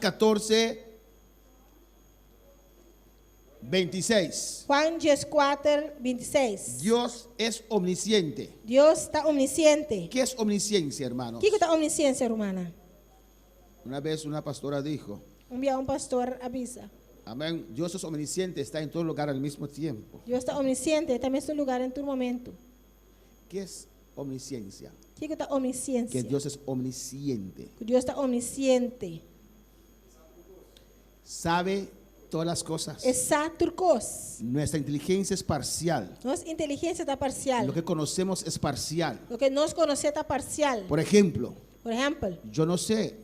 14:26. Juan 4:26. Dios es omnisciente. Deus está omnisciente. ¿Qué es omnisciencia, hermanos? O que é omnisciência, romana? Una vez una pastora dijo, Un día un pastor avisa. Amén. Dios es omnisciente, está en todo lugar al mismo tiempo. Dios está omnisciente, también es un lugar en tu momento. ¿Qué es omnisciencia? ¿Qué está omnisciencia? Que Dios es omnisciente. Dios está omnisciente. Sabe todas las cosas. Esa turcos. Nuestra inteligencia es parcial. Nuestra inteligencia está parcial. Lo que conocemos es parcial. Lo que nos conoce está parcial. Por ejemplo, Por ejemplo, yo no sé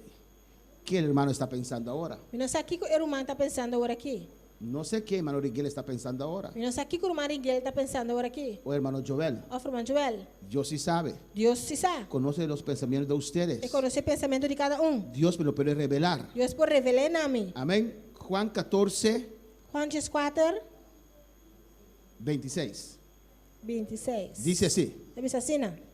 qué el hermano está pensando ahora. eu não sei o que o irmão está pensando agora aqui. No sé qué hermano Riguel está pensando ahora. Eu não sei o que o irmão Miguel está pensando agora aqui. O hermano Joel. Ó, irmão Joel, Dios sí sabe. Deus se sabe. Conoce los pensamientos de ustedes. Ele conhece o pensamento de cada um. Dios me lo puede revelar. Deus pode revelar a mim. Amén. Juan 14, Juan 4, 26. 26. Dice así. Diz assim, não?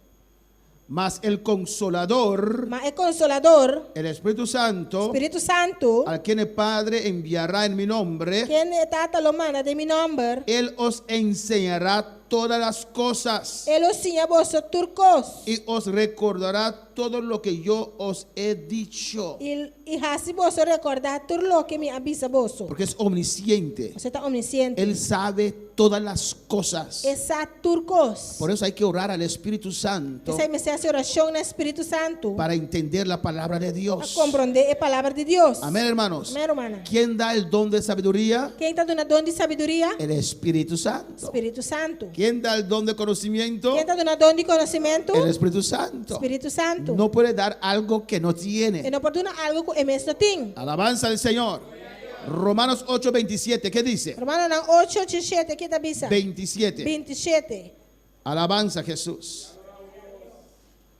Mas el consolador, Mas é consolador, el Espíritu Santo, Espírito Santo, al quien el Padre enviará en mi nombre, quem está lo manda de meu nome, Él os enseñará todas las cosas ele os ensina vos turcos. y os recordará todo lo que yo os he dicho. E assim vos recordar tudo o que me avisa vos. Porque es omnisciente. Você está omnisciente. Él sabe todas las cosas. Essa turcos. Por eso hay que orar al Espíritu Santo Essa é a oração no Espírito Santo. para entender la palabra de A Dios. compreender a palavra de Deus. Amén, hermanos. Amém, hermana. ¿Quién da el don de sabiduría? Quem está dando dom de sabedoria? El Espíritu Santo. Espírito Santo. ¿Quién da el don de conocimiento? Quem está dando dom de conhecimento? El Espíritu Santo. Espírito Santo. No puede dar algo que no E tiene. não pode dar algo que é mesmo tem. Alabanza al Señor. Romanos 8:27, ¿qué dice? Romano 8, 17, aqui está bisa. 27. 27. Alabanza a Jesús.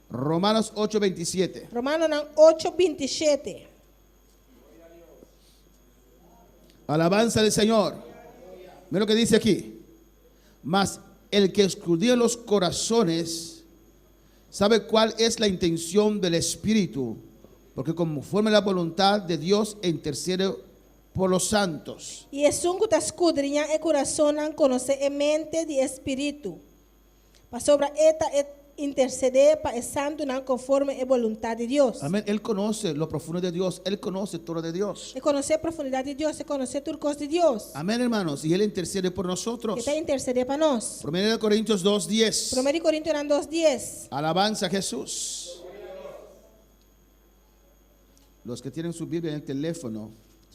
Romanos 8:27. Romano 8, 27. Alabanza al Señor. Mira lo que dice aquí. Mas el que escudriña los corazones sabe cuál es la intención del Espíritu, porque conforme a la voluntad de Dios intercede por los santos. E é sunco ta escudrinha e coração conhecer a mente de Espírito. Para sobre esta interceder para el santo não conforme a voluntad de Deus. Amén. Él conoce lo profundo de Dios. Él conoce todo de Dios. É conhecer a profundidade de Deus, é conhecer tudo coisa de Deus. Amén, hermanos. Y Él intercede por Que nosotros. está interceder para nós. 1 Corintios 2:10. 1 Coríntios 2:10. Alabanza a Jesús. Los que tienen su Biblia en el teléfono,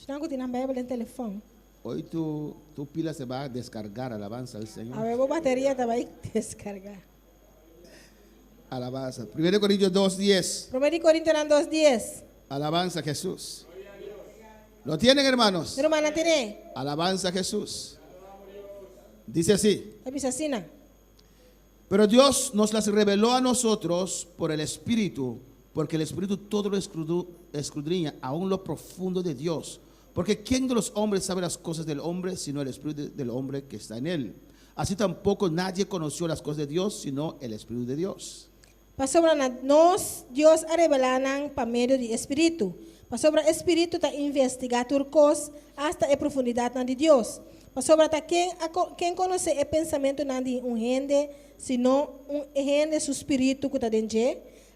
Não que tem a Bíblia no telefone. hoy tu pila se va a descargar. Alabanza al A Señor. Bíblia bateria vai descargar. Alabanza. 1 Corintios 2:10. 1 Coríntios 2:10. Alabanza a Jesús. ¿Lo tienen, hermanos? Meu irmão, tem? Alabanza a Jesús. Dice así. É bisa assim, não? Pero Dios nos las reveló a nosotros por el Espíritu, porque el Espíritu todo lo escudriña, aún lo profundo de Dios. Porque ¿quién de los hombres sabe las cosas del hombre, sino el Espíritu del hombre que está en él? Así tampoco nadie conoció las cosas de Dios, sino el Espíritu de Dios. Para sobre nós, Deus a revelar por meio do Espírito. Para sobre o Espírito está investigar tudo coisa hasta a profundidade de Deus. Para sobre quem conhece o pensamento de gente, senão gente seu espírito que está dentro.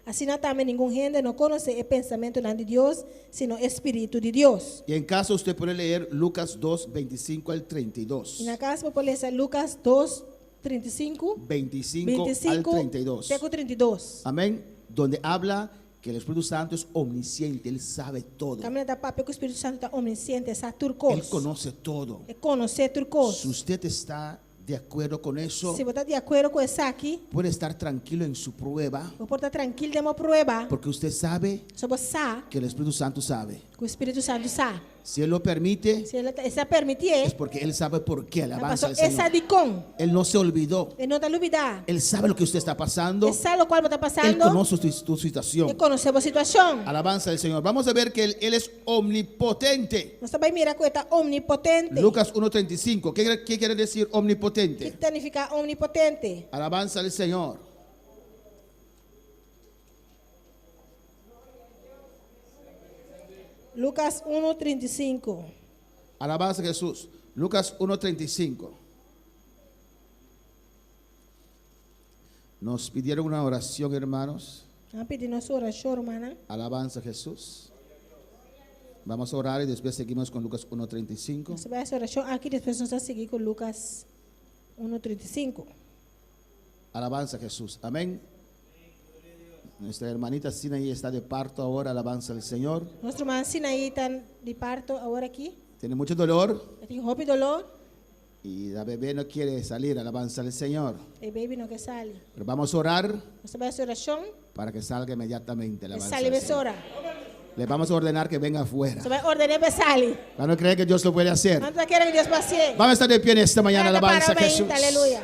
Assim também ninguém gente não conhece o pensamento de Deus, senão o Espírito de Deus. Y en caso usted puede leer Lucas 2:25 al 32. E na casa pode ler Lucas 2, 35, 25 al 32. até 32. Amén. Donde habla que el Espíritu Santo es omnisciente, Él sabe todo. Caminha da papo que o Espírito Santo está omnisciente, sabe tudo Él coisa. conoce todo. É conhecer tudo Si coisa. usted está de acuerdo con eso, Se você está de acordo com isso aqui, puede estar tranquilo en su prueba, você pode estar tranquilo de uma prova. porque usted sabe Só você sabe que el Espíritu Santo sabe. que o Espírito Santo sabe. Si Él lo permite, Se ele está permitir, es porque Él sabe por qué. Alabanza al essa Señor. de com, Él no se olvidó. ele não está duvidando. Él sabe lo que usted está pasando. Ele sabe o qual está Él passando. conoce tu situación. Ele conhece a situação. Alabanza al Señor. Vamos a ver que Él es omnipotente. Nós também mira que está omnipotente. Lucas 1:35. ¿Qué quiere decir O que omnipotente? significa omnipotente? Alabanza al Señor. Lucas 1:35. Alabanza a Jesús. Lucas 1:35. Nos pidieron una oración, hermanos. Vamos pedir nossa oração, irmã. Alabanza a Jesús. Vamos a orar y después seguimos con Lucas 1:35. Nós vai essa oração aqui, depois nós vamos seguir com Lucas 1:35. Alabanza a Jesús. Amén. Nuestra hermanita Sinaí está de parto ahora. Alabanza al Señor. Nosso irmão Sinaí está de parto agora aqui. Tiene mucho dolor Tem roupa e dolor. y la bebé no quiere salir. Alabanza al Señor. E baby não quer sair. Pero vamos a orar Nós vai essa oração. para que salga inmediatamente. E Alabanza sair al vai Señor. orar. Le vamos a ordenar que venga afuera. Você vai ordenar para sair. ¿Cuándo cree que Dios lo puede hacer? Quanto quer que Deus passe? Vamos a estar de pie en esta mañana. Alabanza a Jesús. Aleluia.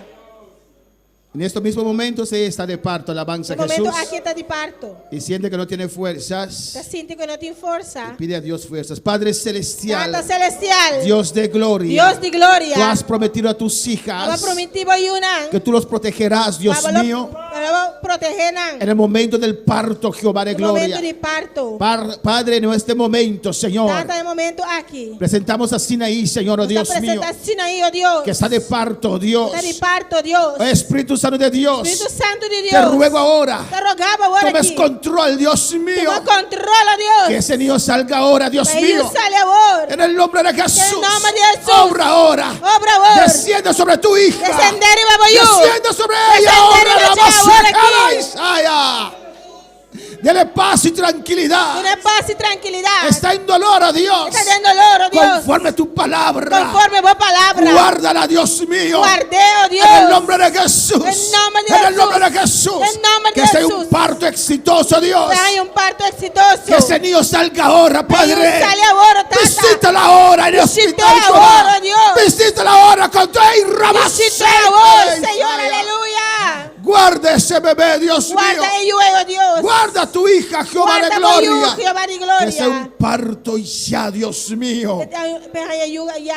En estos mismos momentos ella está de parto. Alabanza No a Jesús. momento aqui está de parto. Y siente que no tiene Está fuerzas. sentindo que não tem força. Pide a Dios fuerzas. Padre celestial, Tata celestial. Dios de gloria, Dios de glória. tú has prometido a tus Ela hijas prometeu ayunan. que tú los protegerás, Dios mío, Para proteger en el momento del parto, Jehová de no momento gloria. de parto. Padre, en este momento, Señor, Tata de momento aqui. presentamos a Sinaí, Señor, oh Dios mío, Aí, oh Deus. que está de parto, oh Dios. Está de parto, Deus. Oh Espíritu Santo de Dios, Espírito Santo de Deus. te ruego ahora, Te rogava agora tomes aqui. control, Dios mío, Toma controle, Deus. que ese niño salga ahora, Dios Para mío, isso, sale agora. en el nombre de Jesús. En el nombre de Jesús. Obra ahora. Obra agora. Desciende sobre tu hija. Descender y babayú. Desciende sobre ella Descender y ahora. babayú ahora La aquí. Isaya. Dele paz y tranquilidad. Tiene paz y tranquilidad. Está en dolor, oh Dios. Está dando dolor, oh Dios. Conforme tu palabra. Conforme vos palabra. Guárdala, Dios mío. Guardeo, Dios. En el nombre de Jesús. En nombre de En el Jesús. nombre de Jesús. En nombre de Que sea un Jesús. parto exitoso, Dios. Que hay un parto exitoso. Que ese niño salga ahora, Padre. Sale ahora, tata. Visítala ahora en el Visite hospital. ahora, Jehová. Dios. Visítala ahora con tu Visite ahora, Señor, aleluya. Guarda ese bebé, Dios mío. Guarda ello, oh Dios. Guarda a tu hija, Jehová de Guarda gloria. Jehová de Que sea un gloria. parto y ya, Dios mío.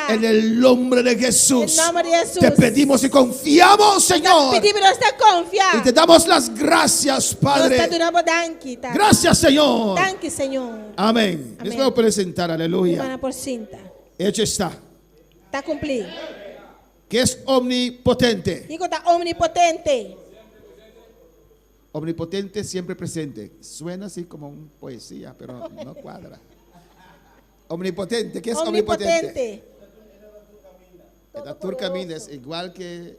En el nombre de Jesús. En nombre de Jesús. Te pedimos y confiamos, Señor. Pedimos esta confianza. Y te damos las gracias, Padre. Gracias, Señor. Danke, Señor. Amén. Les voy a presentar, aleluya. Hermana por cinta. Hecho está. Está cumplido. Que es omnipotente. Digo, está omnipotente. Omnipotente, siempre presente. Suena así como una poesía, pero no cuadra. Omnipotente, ¿qué es omnipotente? Omnipotente. La turca mina es igual que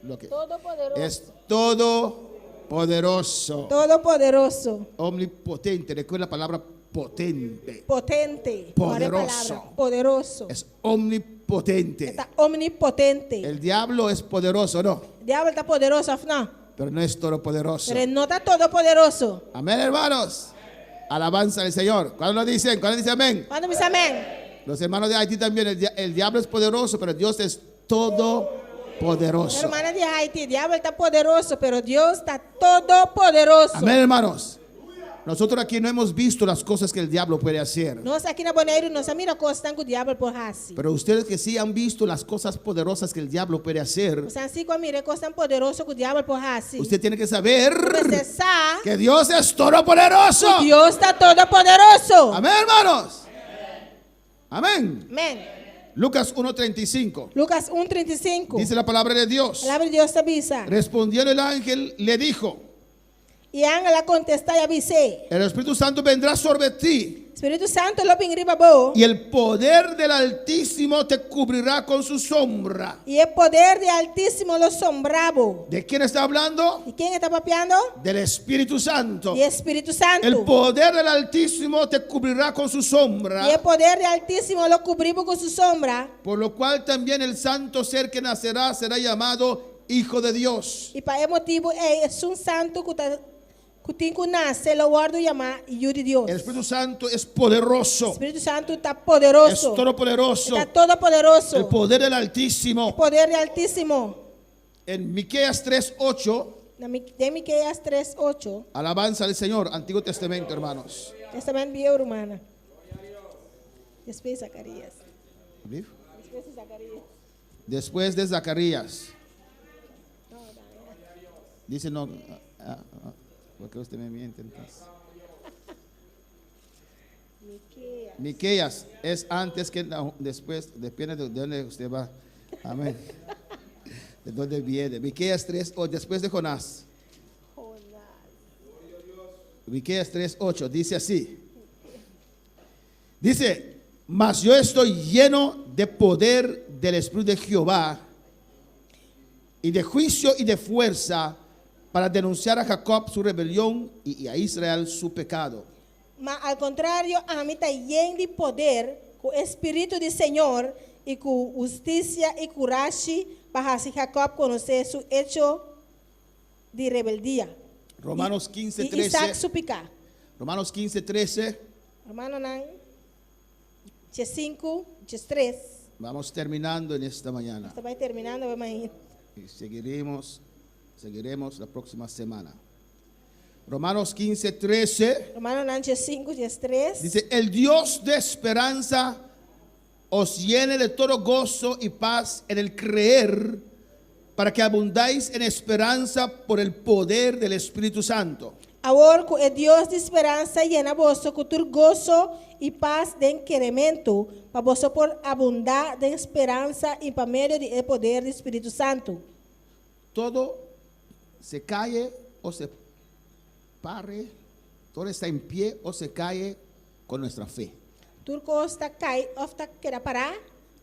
lo que Todopoderoso. es todopoderoso. Todopoderoso. Omnipotente, recuerda la palabra potente. Potente. Poderoso. Ahora palabra. Poderoso. Es omnipotente. Está omnipotente. El diablo es poderoso, ¿no? El diablo está poderoso, no. Pero no es todopoderoso. Pero él no está todopoderoso. Amén, hermanos. Alabanza al Señor. ¿Cuándo lo dicen? ¿Cuándo dicen amén? ¿Cuándo me dice amén? Los hermanos de Haití también. El diablo es poderoso, pero Dios es todopoderoso. Hermana de Haití, el diablo está poderoso, pero Dios está todopoderoso. Amén, hermanos. Nosotros aquí no hemos visto las cosas que el diablo puede hacer. Nós aqui na Bonaire, nós mira coisas que o diabo por raça. Pero ustedes que sí han visto las cosas poderosas que el diablo puede hacer, Você assim como mira coisas tão poderosas que o diabo por raça. usted tiene que saber Você sabe que Dios es todopoderoso. que Deus está todopoderoso. Amén, hermanos. Amén. Amém. Lucas 1:35. Lucas 1:35. Dice la palabra de Dios. A palavra de Deus avisa. Respondiendo el ángel, le dijo: E a ela contestar e avisei. el Espíritu Santo vendrá sobre ti, Espírito Santo lo pingriba bo. y el poder del Altísimo te cubrirá con su sombra. E o poder de Altíssimo lo sombrabo. ¿De quién está hablando? E quem está papeando? Del Espíritu Santo. De Espírito Santo. El poder del Altísimo te cubrirá con su sombra, E o poder de Altíssimo lo cobrimos com sua sombra. por lo cual también el santo ser que nacerá será llamado Hijo de Dios. E para esse motivo é um santo que tem que nascer, lo guardo chamar Hijo de Deus. El Espíritu Santo es O poderoso, Espírito Santo está es poderoso. todopoderoso. Está todo poderoso. El poder del O Altísimo. poder de Altíssimo. En Miqueas 3:8, De Miqueias 3:8. alabanza al Señor, Antiguo Testamento, hermanos. Testamento viejo, hermana. Después Zacarías. Después de Zacarías. Después de Zacarías. Dice no. Porque usted me miente entonces. Miqueias. Miqueas es antes que después, depende de dónde usted va. Amén. De dónde viene. Miqueas 3:8, después de Jonás. Miqueas 3:8 dice así: Dice, mas yo estoy lleno de poder del Espíritu de Jehová y de juicio y de fuerza para denunciar a Jacob su rebelión y a Israel su pecado. Mas al contrario, a mí está lleno de poder, con espíritu de Señor y con justicia y coraje para hacer Jacob conocer su hecho de rebeldía. Romanos Y 15:13. Isaac su pecado. Romanos 15:13. Hermano Nan, 5, 3. Vamos terminando en esta mañana. Está terminando, vamos a ir. Y seguiremos la próxima semana. Romanos 15:13 Hermano Nan, 5, 3. dice, el Dios de esperanza os llene de todo gozo y paz en el creer, para que abundáis en esperanza por el poder del Espíritu Santo. Ahora que el Dios de esperanza llena vosotros con tu gozo y paz de incremento, para vosotros por abundar de esperanza y para medio del poder del Espíritu Santo. Todo se cae o se pare, todo está en pie o se cae con nuestra fe. Tu costa cai, ofta queda parar,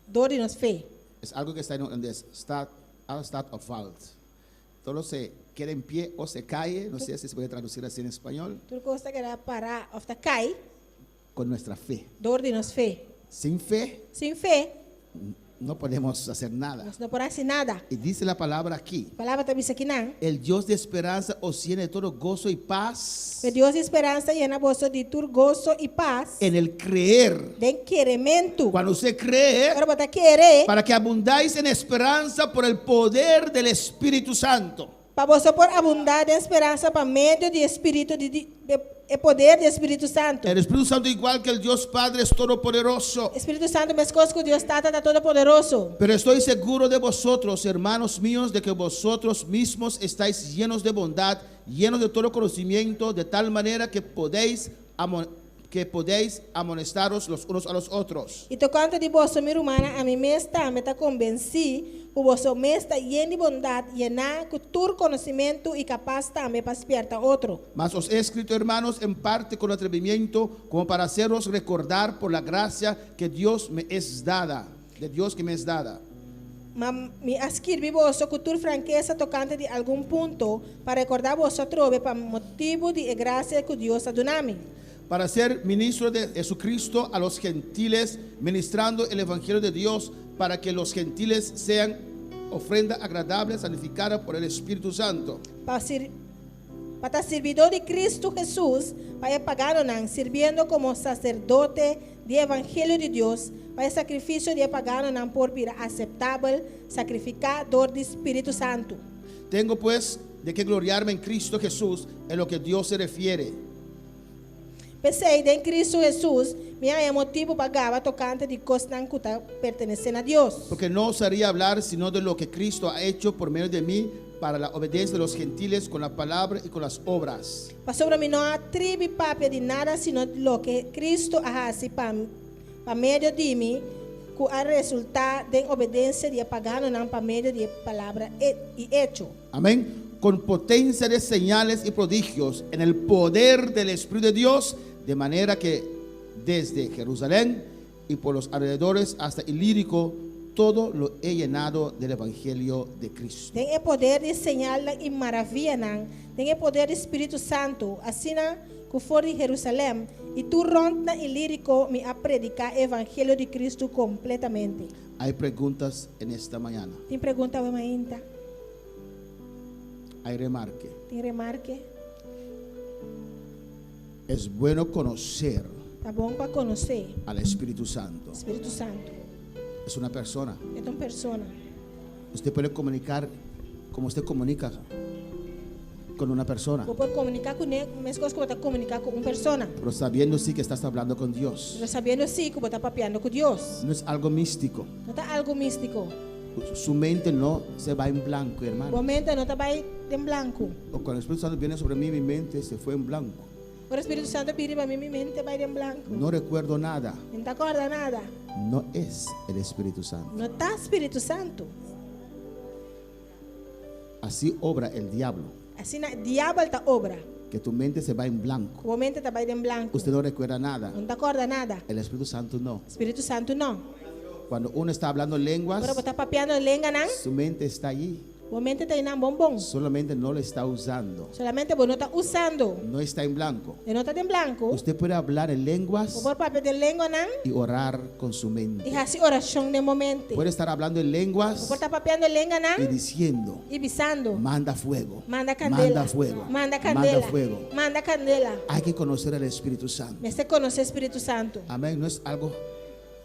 dor de nos fe. Es algo que está en el start of fault. Todo se queda en pie o se cae, no sé si se puede traducir así en español, Tu costa queda parar, ofta cai, con nuestra fe. dor de nos fe. Sin fe Sin fe, no podemos hacer nada. nós não podemos hacer nada. Y dice la palabra aquí, A palavra está diz aqui, não. el Dios de esperanza os llene de todo gozo y paz O Deus de esperança llena vosotros de tu gozo e paz, en el creer. de incremento. Cuando usted cree, Agora você querer, para que abundáis en esperanza por el poder del Espíritu Santo. para você por abundar de esperança para meio do Espírito, de poder do Espírito Santo. El Espíritu Santo, igual que el Dios Padre, es todopoderoso. Espírito Santo, mesma coisa que Deus Tata está todo poderoso. Pero estoy seguro de vosotros, hermanos míos, de que vosotros mismos estáis llenos de bondad, llenos de todo conocimiento, de tal manera que podéis amonestaros los unos a los otros. E tocante de vosso minha humana, a mim mesmo também está convencido, o vosso mesmo está lleno de bondade, llenar com todo conhecimento e capaz também para despertar outro. Mas os he escrito, hermanos, en parte con atrevimiento, como para haceros recordar por la gracia que Dios me es dada, de Dios que me es dada. Mas me escrevi vosso com toda franqueza tocante de algum ponto, para recordar vosso trove, para motivo de graça que Deus ha dado a mim. Para ser ministro de Jesucristo a los gentiles, ministrando el Evangelio de Dios, para que los gentiles sean ofrenda agradable, santificada por el Espíritu Santo. Para estar servidor de Cristo Jesús, para pagar sirviendo como sacerdote do Evangelho de Deus, para sacrifício de pagar por vida aceptável, sacrificador do Espírito Santo. Tengo pues de qué gloriarme en Cristo Jesús en lo que Dios se refiere. Pensei em Cristo Jesus, minha motivo pagava tocante de coisas que pertencem a Deus. Porque no osaría hablar sino de lo que Cristo ha hecho por medio de mí para la obediencia de los gentiles con la palabra y con las obras. Para sobre mim não atribe papel de nada, sino lo que Cristo ha hecho para meio de mim, que a resultar de obediencia de pagano para meio de palavra e hecho. Amén. Con potencia de señales y prodigios en el poder del Espíritu de Dios, de manera que desde Jerusalén y por los alrededores hasta Ilírico, todo lo he llenado del Evangelio de Cristo. Tem o poder de señal e maravilha, tem o poder do Espírito Santo, assim que for de Jerusalém, e tu ronda e lírico me a predicar o Evangelho de Cristo completamente. Hay preguntas en esta mañana. Tem pergunta ainda? Hay remarque. Tem remarque? Es bueno conocer Tá bom para conhecer al Espíritu Santo. o Espírito Santo. Es una persona. É uma pessoa. Usted puede comunicar como usted comunica con una persona, Vou poder comunicar com ele, mesmo coisa que vou estar comunicar com uma pessoa. pero sabiendo sí que estás hablando con Dios. Mas sabendo sim que vou estar papeando com Deus. No es algo místico. Não está algo místico. Su mente no se va en blanco, O hermano. momento não está bem em branco. O cuando el Espíritu Santo viene sobre mí, mi mente se fue en blanco. O Espírito Santo pide para mim, minha mente vai em branco. No recuerdo nada. Não te acorda nada. No es el Espíritu Santo. Não está Espírito Santo. Así obra el diablo. Assim, o diabo está obra. que tu mente se va en blanco. O mente está en blanco. Usted no recuerda nada. No te acorda nada. El Espíritu Santo no. Espíritu Santo no. Cuando uno está hablando lenguas, Pero está papeando en lengua, ¿no? su mente está allí. O mente está en bombón. Solamente no lo está usando. Solamente vos no estás usando. No está en blanco. Y no está en blanco. Usted puede hablar en lenguas O por papel de lengua, ¿no? y orar con su Y mente. así oración de momento. Puede estar hablando en O lenguas por estar papeando en lengua, y ¿no? diciendo, Y visando. manda fuego, Manda candela. manda fuego, Manda candela. manda fuego. Manda candela. Hay que conocer al Espíritu Santo. Me se conoce Espíritu Santo. Amén. No es algo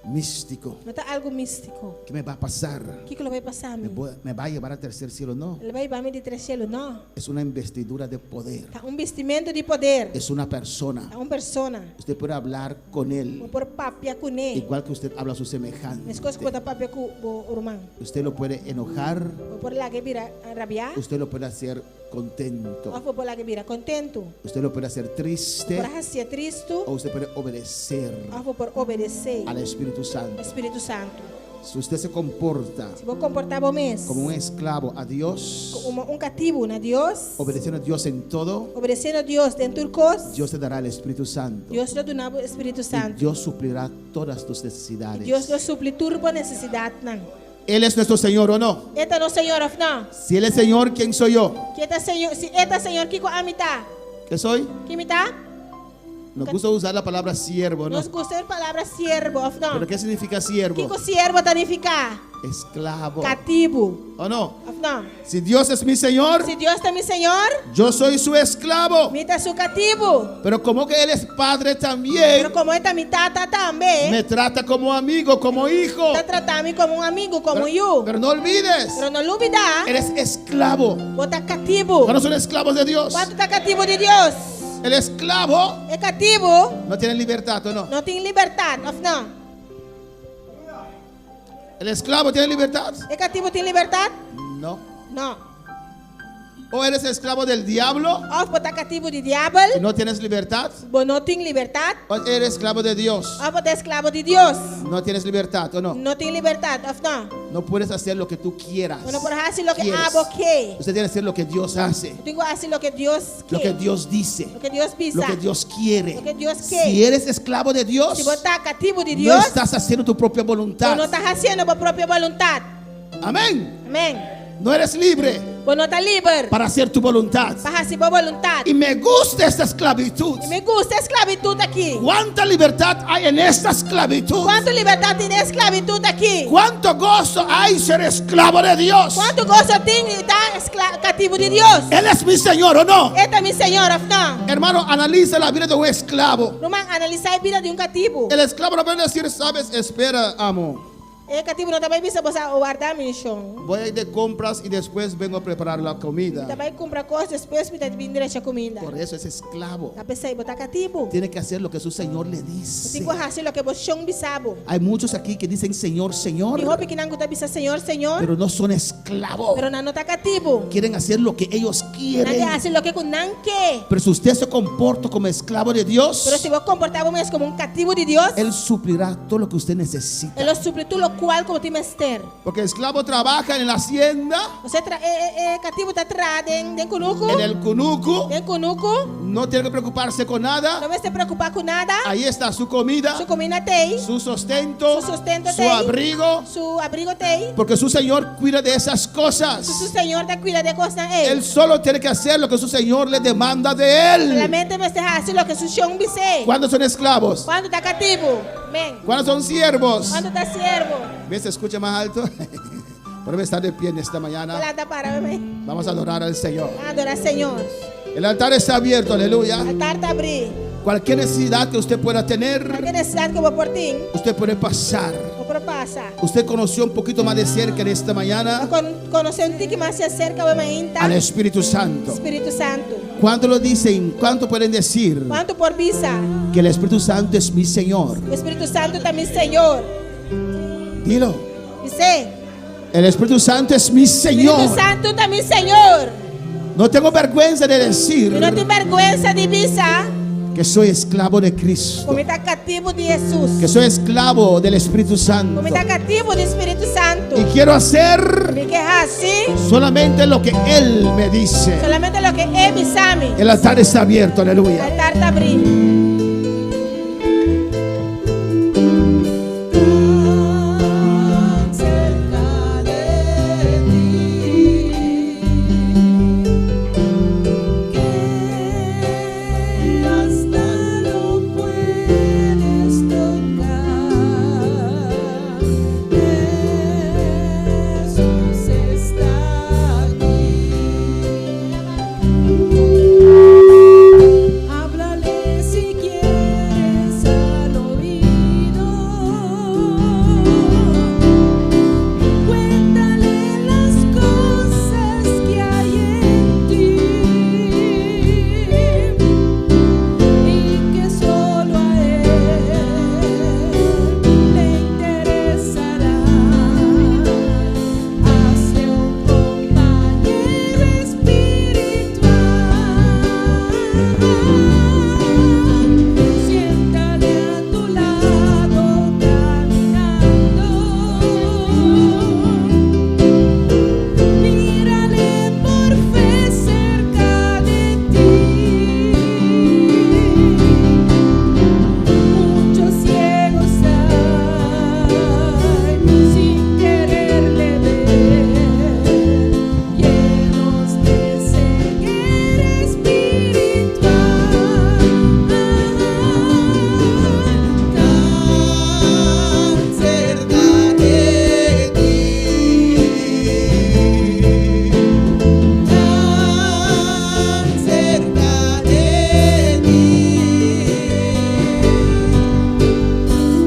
místico. No está algo místico. ¿Qué me va a pasar? ¿Qué lo va a pasar a mí? Me va a llevar al tercer cielo? No. Le va a llevar a mí de tres cielos, no. Es una investidura de poder. Está un vestimento de poder. Es una persona. Está una persona. Usted puede hablar con O él por papia con él. igual que usted habla a su Las semejante. cosas que está papia con urmán. Usted lo puede enojar. O por la que vira rabiar. Usted lo puede hacer contento. O por la que vira contento. Usted lo puede hacer triste. Por hacer triste. O usted puede obedecer O por obedecer. al Espíritu Santo. Espíritu Santo. Si usted se comporta Si vos comportar vos mesmo como un esclavo a Dios, como un cativo a Dios, obedeciendo a Dios en todo, obedeciendo a Dios dentro de cosas, Dios te dará el Espíritu Santo. Dios lo da el Espíritu Y Santo. Dios suplirá todas tus necesidades. Dios lo suple turbo necesidad. Él es nuestro Señor, ¿o no? Esta no Señor, no. Si Él es Señor, ¿quién soy yo? Que esta Señor, si esta Señor Kiko amita, ¿Qué soy? ¿qué mita? Nos gusta usar la palabra siervo, ¿no? Nos gusta la palabra siervo, ¿Pero no. qué significa siervo? Kiko siervo significa Esclavo. cativo, ¿O no? no. Si Dios es mi Señor, Si Dios está mi Señor, yo soy su esclavo. mita su cativo. Pero como que Él es Padre Pero también, como esta mi tata también, me trata como amigo, como hijo. está tratando como un amigo, como yo. Pero no olvides, Pero no lo olvides, eres esclavo. vos estás cativo. ¿Cuándo son esclavos de Dios? ¿Cuánto está cativo de Dios? El esclavo El cativo no tiene libertad, ¿o no? no tiene libertad, no. El esclavo tiene libertad. El cativo tiene libertad, No. no. O eres esclavo del diablo O vos estás cativo de diablo, y no tienes libertad. vos no tienes libertad. O eres esclavo de Dios. O vos estás esclavo de Dios, No tienes libertad, ¿o no? no tienes libertad, no. No puedes hacer lo que tú quieras. Bueno, por hacer lo que Quieres. hago, ¿qué? Usted tiene que hacer lo que Dios hace, Tengo que hacer lo que Dios lo que quiere, Dios dice, lo que Dios pisa. lo que Dios quiere. Lo que Dios quiere. Si eres esclavo de Dios, Si vos estás cativo de no Dios, estás haciendo tu propia vos voluntad. no estás haciendo por propia voluntad. Amén. Amén. No eres libre Vos no estás libre para hacer tu voluntad. para hacer por voluntad. Y me gusta esta esclavitud. Y me gusta esclavitud aquí. ¿Cuánta libertad hay en esta esclavitud? ¿Cuánta libertad tiene esclavitud aquí? ¿Cuánto gozo hay ser esclavo de Dios? ¿Cuánto gozo tiene estar cativo de Dios? Él es mi Señor, ¿o no? Esta es mi Señor, no. Hermano, analiza la vida de un esclavo. Román, analizar la vida de un cativo. El esclavo no puede decir, sabes, espera, amo. El cativo no también dice, vos a guardar mi shon. Voy a ir de compras y después vengo a preparar la comida. También compra cosas, después me viene a comida. Por eso es esclavo. A pesar de botar cativo. Tiene que hacer lo que su Señor le dice. Tengo que hacer lo que vos shon bisabo. Hay muchos aquí que dicen Señor, Señor, Mi hopi que nangu ta bisa Señor, Señor. pero no son esclavos. Pero no está cativo. Quieren hacer lo que ellos Nadie quieren. hace lo que con nanque. Pero si usted se comporta como esclavo de Dios, Pero si vos comportamos como un cativo de Dios, Él suplirá todo lo que usted necesita. Él lo suple tú lo cual como te mester. Porque el esclavo trabaja en la hacienda, Você cativo está atrás den cunuco. en el cunuco, Den cunuco. no tiene que preocuparse con nada. Não vai se preocupar com nada. Ahí está su comida, Su comida tem. su sustento, Su sustento su tem. abrigo, Su abrigo tem. porque su Señor cuida de esas cosas. Su Senhor está cuida de coisas Él solo tiene que hacer lo que su Señor le demanda de él. Solamente você hace lo que su chão bise. ¿Cuándo son esclavos? Quando está cativo. Amém. ¿Cuándo son siervos? Quando está siervo. ¿Ves? Se escucha más alto. Por estar de pie en esta mañana. Plata para amém. Vamos a adorar al Señor. Adorar Senhor. El altar está abierto, aleluya. Altar está abrir. Cualquier necesidad que usted pueda tener, Qualquer necessidade que eu vou por ti, usted puede pasar. vou por passar. Usted conoció un poquito más de cerca en esta mañana Conhecer um tique mais se acerca ao mainta. al Espíritu Santo. Espírito Santo. ¿Cuánto lo dicen? ¿Cuánto pueden decir Quanto por bisa? que el Espíritu Santo es mi Señor? O Espírito Santo também Senhor. Dilo. Dice, El Espíritu Santo es mi Señor. Espírito Santo também Senhor. No tengo vergüenza de decir Eu não tenho vergonha de bisa que soy esclavo de Cristo, Como está cativo de Jesus. que soy esclavo del Espíritu Santo Como está cativo do Espírito Santo. y quiero hacer Porque es así. solamente lo que Él me dice. Solamente lo que Él me sabe. El altar está abierto, El aleluya. altar está abrindo. Háblale si quieres al oído, cuéntale las cosas que hay en ti y que solo a él le interesará. Hazle un compañero espiritual. Siéntale a tu lado caminando. Mírale por fe cerca de ti. Muchos ciegos hay sin quererle ver, llenos de ceguera espiritual. Tan cerca de ti, tan cerca de ti,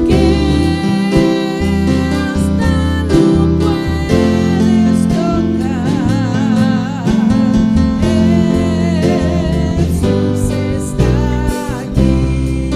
Que hasta lo puedes tocar. Jesús está aquí.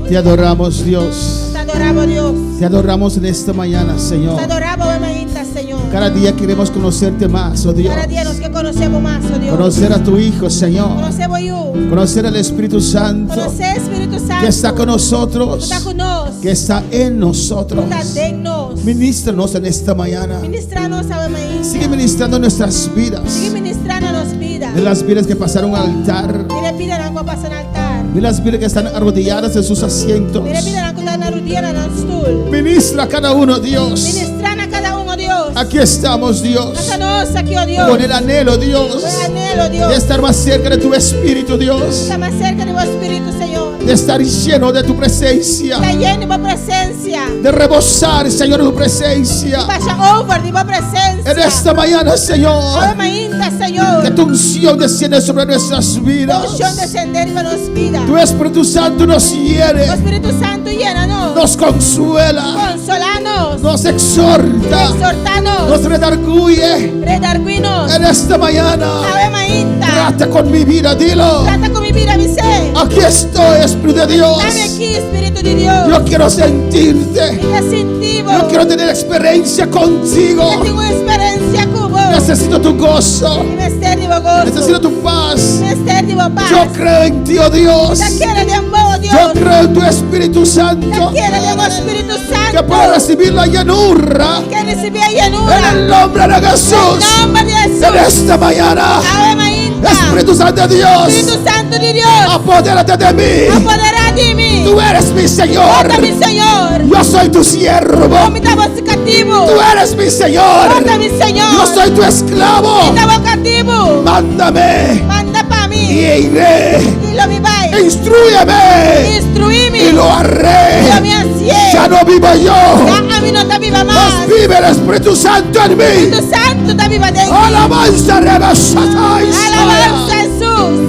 Te adoramos, Dios. Te adoramos, Dios. Te adoramos en esta mañana, Señor. Te adoramos, hermanita, Señor. Cada día queremos conocerte más, oh Dios. Cada día nos que conocemos más, oh Dios. Conocer a tu Hijo, Señor. Conocemos yo. Conocer al Espíritu Santo Conocer Espíritu Santo. que está con nosotros, Está con nos. que está en nosotros. Está en nos. Ministranos en esta mañana. Ministranos a hermanita. Sigue ministrando nuestras vidas. Sigue ministrando las vidas. De las vidas que pasaron al altar. Mire, pide la agua para el altar. De las vidas que están arrodilladas en sus asientos. Mire, pide la agua na rodilla na stool. Ministra a cada uno, Dios. Ministran a cada uno, Dios. Aquí estamos, Dios. Hasta nos aquí, oh Dios. Con el anhelo, Dios, Con el anhelo, Dios. de estar más cerca de tu Espíritu, Dios. Está más cerca de tu Espíritu, Señor. De estar lleno de tu presencia. Está lleno de tu presencia. De rebosar, Señor, de tu presencia. Vaya over de tu presencia. En esta mañana, Señor, Hermanita, que Señor. tu unción desciende sobre nuestras vidas. Unción descender para nos vida. Tu Espíritu Santo nos Tu hiere, Espíritu Santo llénanos. nos consuela, Consolanos. nos exhorta, Exhortanos. nos redarguye. Redarguinos. En esta mañana, Hermanita. trata con mi vida, dilo. Trata con mi vida, mi ser. Aquí estoy, Espíritu de Dios. Dame aquí, Espíritu de Dios. Yo quiero sentirte. Yo sentivo. Yo quiero tener experiencia contigo. Yo tengo experiencia con vos. Necesito tu gozo. Mister de gozo. Necesito tu paz. Mister de paz. Yo creo en ti, oh Dios. Te quiero de amor, Dios. Yo creo en tu Espíritu Santo. Te quiero de amor, Espíritu Santo. Que pueda recibir la llenura. Que recibí En llenura. el nombre de Jesús. En nombre de En Jesús. esta mañana. Hermanita. Espíritu Santo de Dios. Espíritu Santo de Dios. Apodérate de mí. Apodera de mí. Tú eres mi Señor. Ota mi Señor. Yo soy tu siervo. Como estamos cativo. Tú eres mi Señor. Ota mi Señor. Yo soy tu esclavo. Estamos cativo. Mándame Manda para y mí. iré. Y lo mi vai. Instrúyeme Instruíme. y lo haré. Yo me ansié. Ya no vivo yo. Ya a mí no está viva Mas más. vive el Espíritu Santo en mí. Espíritu Santo está viva de mí. Alabanza, rebasatáis. Alabanza a Jesús.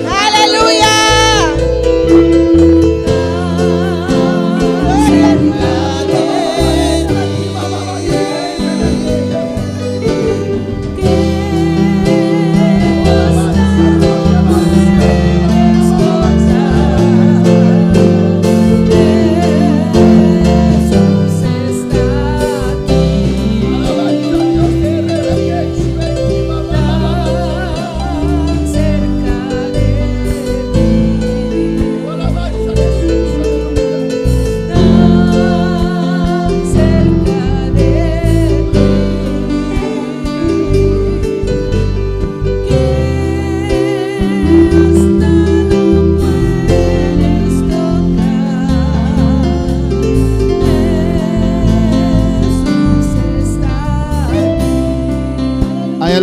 Aleluya. Jesús está aquí.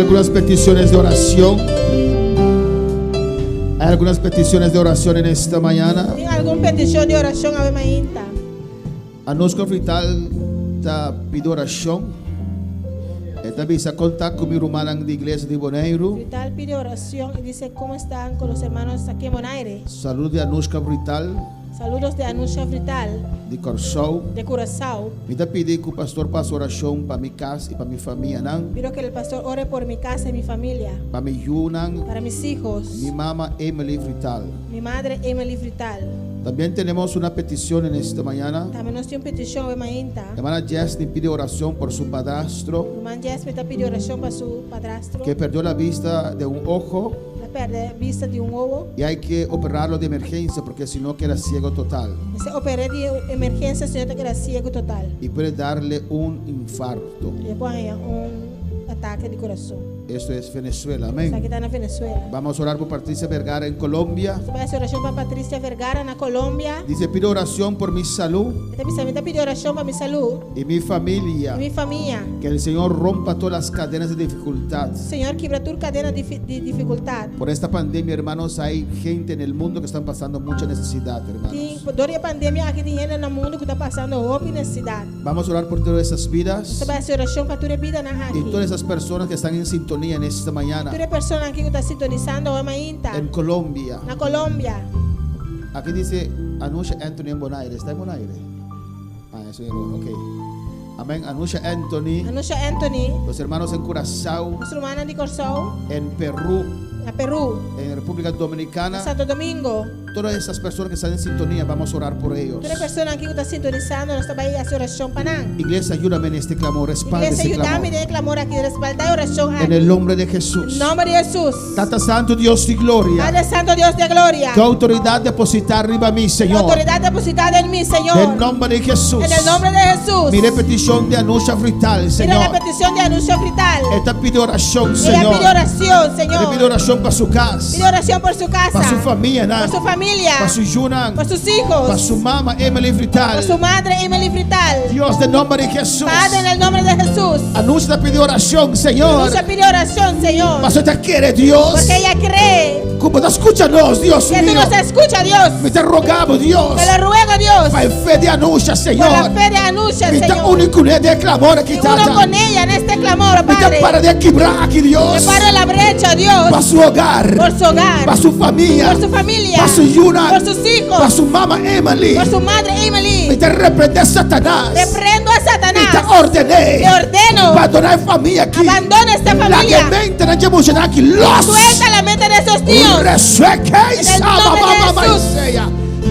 algunas peticiones de oración. Hay algunas peticiones de oración en esta mañana. Tem alguma petição de oração a mainta? Anushka Frital ta pido oración. Esta bisa contact con mi hermana de iglesia de Bonaire. Frital pide oración y dice cómo están con los hermanos aquí en Bonaire. Salud de Anushka Frital Saludos de Anusha Frital de Corsou. de Curazao. Me ta pedi que o pastor passe oração para minha casa e para minha família, não? Pido que el pastor ore por mi casa y mi familia, Para minha Yunan, para mis hijos, minha mama Emily Frital. mi madre Emily Frital. También tenemos una petición en esta mañana. También nos tiene petición a mainta. Hermana Jasmine pide oración por su padrastro Hermano Jasper está pidiendo oración para su padrastro que perdió la vista de un ojo la pérdida de vista de un ovo. y hay que operarlo de emergencia porque si no queda ciego total Ese operé de emergencia, señor, te queda ciego total. y puede darle un infarto. Le pone un ataque de corazón. Esto es Venezuela, Está aquí amén. está en Venezuela. Vamos a orar por Patricia Vergara en Colombia. Usted va a hacer oración para Patricia Vergara en Colombia. Dice, pido oración por mi salud Este pensamiento pide oración para mi salud y mi familia. y mi familia. Que el Señor rompa todas las cadenas de dificultad. Señor, quebra tu cadena de dificultad. Por esta pandemia, hermanos, hay gente en el mundo que están pasando mucha necesidad, hermanos. Durante la pandemia, aquí tem gente no mundo que está pasando mucha necesidad. Vamos a orar por todas esas vidas Usted va a hacer oración para tu vida y todas esas personas que están en sintonía en esta mañana Tú eres persona aquí que está sintonizando hoy mañana en Colombia. en Colombia. Aquí dice Anusha Anthony en Bonaire. ¿Está en Bonaire? Ah, eso es ok. Amén. Anusha Anthony, Anusha Anthony, los hermanos en Curazao, nuestra hermana de Corsao, en Perú, en Perú, en República Dominicana. Santo Domingo. Todas esas personas que están en sintonía, vamos a orar por ellos. Tú eres persona aquí que está sintonizando, nos va a hacer oración para nada. Iglesia, ayúdame en este clamor, respalde Iglesia, ese ayúdame clamor. de clamor aquí, respalda oración En aquí. el nombre de Jesús. En nombre de Jesús. Tata Santo Dios de gloria. Padre Santo, Dios de gloria. Tu autoridad depositar arriba a mí, La Señor. autoridad depositada en mí, Señor. En el nombre de Jesús. En el nombre de Jesús. Mi petición de Anusha Frital, Mira Señor. la petición de Anuncio Frital. Esta pide oración, Ella Señor. pide oración, Le Señor. pide oración para su casa, Pide oración por su casa, para su familia, por su familia, para su Yunan, por sus para hijos, su mamá Emily por su Frital. madre Emily Frital. Dios, en nombre de Jesús. Padre, en el nombre de Jesús. Anusha pide oración, Señor. Anuncio pide oración, Señor. Pastor, te quiere Dios. Porque ella cree Como te escúchanos, Dios que tú mío. nos escuchas, Dios. Me te rogamos, Dios. Te lo ruego, Dios, Para fe de Anusha, por la Señor. fe de Anuncio, Me te Señor. único de clamor aquí, Y uno Tata. con ella en este clamor, Me te Padre. para de quebrar aquí, Que Dios. pare la brecha, Dios, Para su hogar. por su hogar, Para su familia. por su familia, Para su Yuna. por sus hijos, Para su mamá Emily. por su madre Me Emily. te reprende a Satanás. Reprendo a Y te Satanás. ordené. Te ordeno. Abandonar familia aquí. Abandona esta La familia. que mente no lleva mucho aquí. Los. Suelta la mente de esos niños. Resueque. En el nombre de Jesús.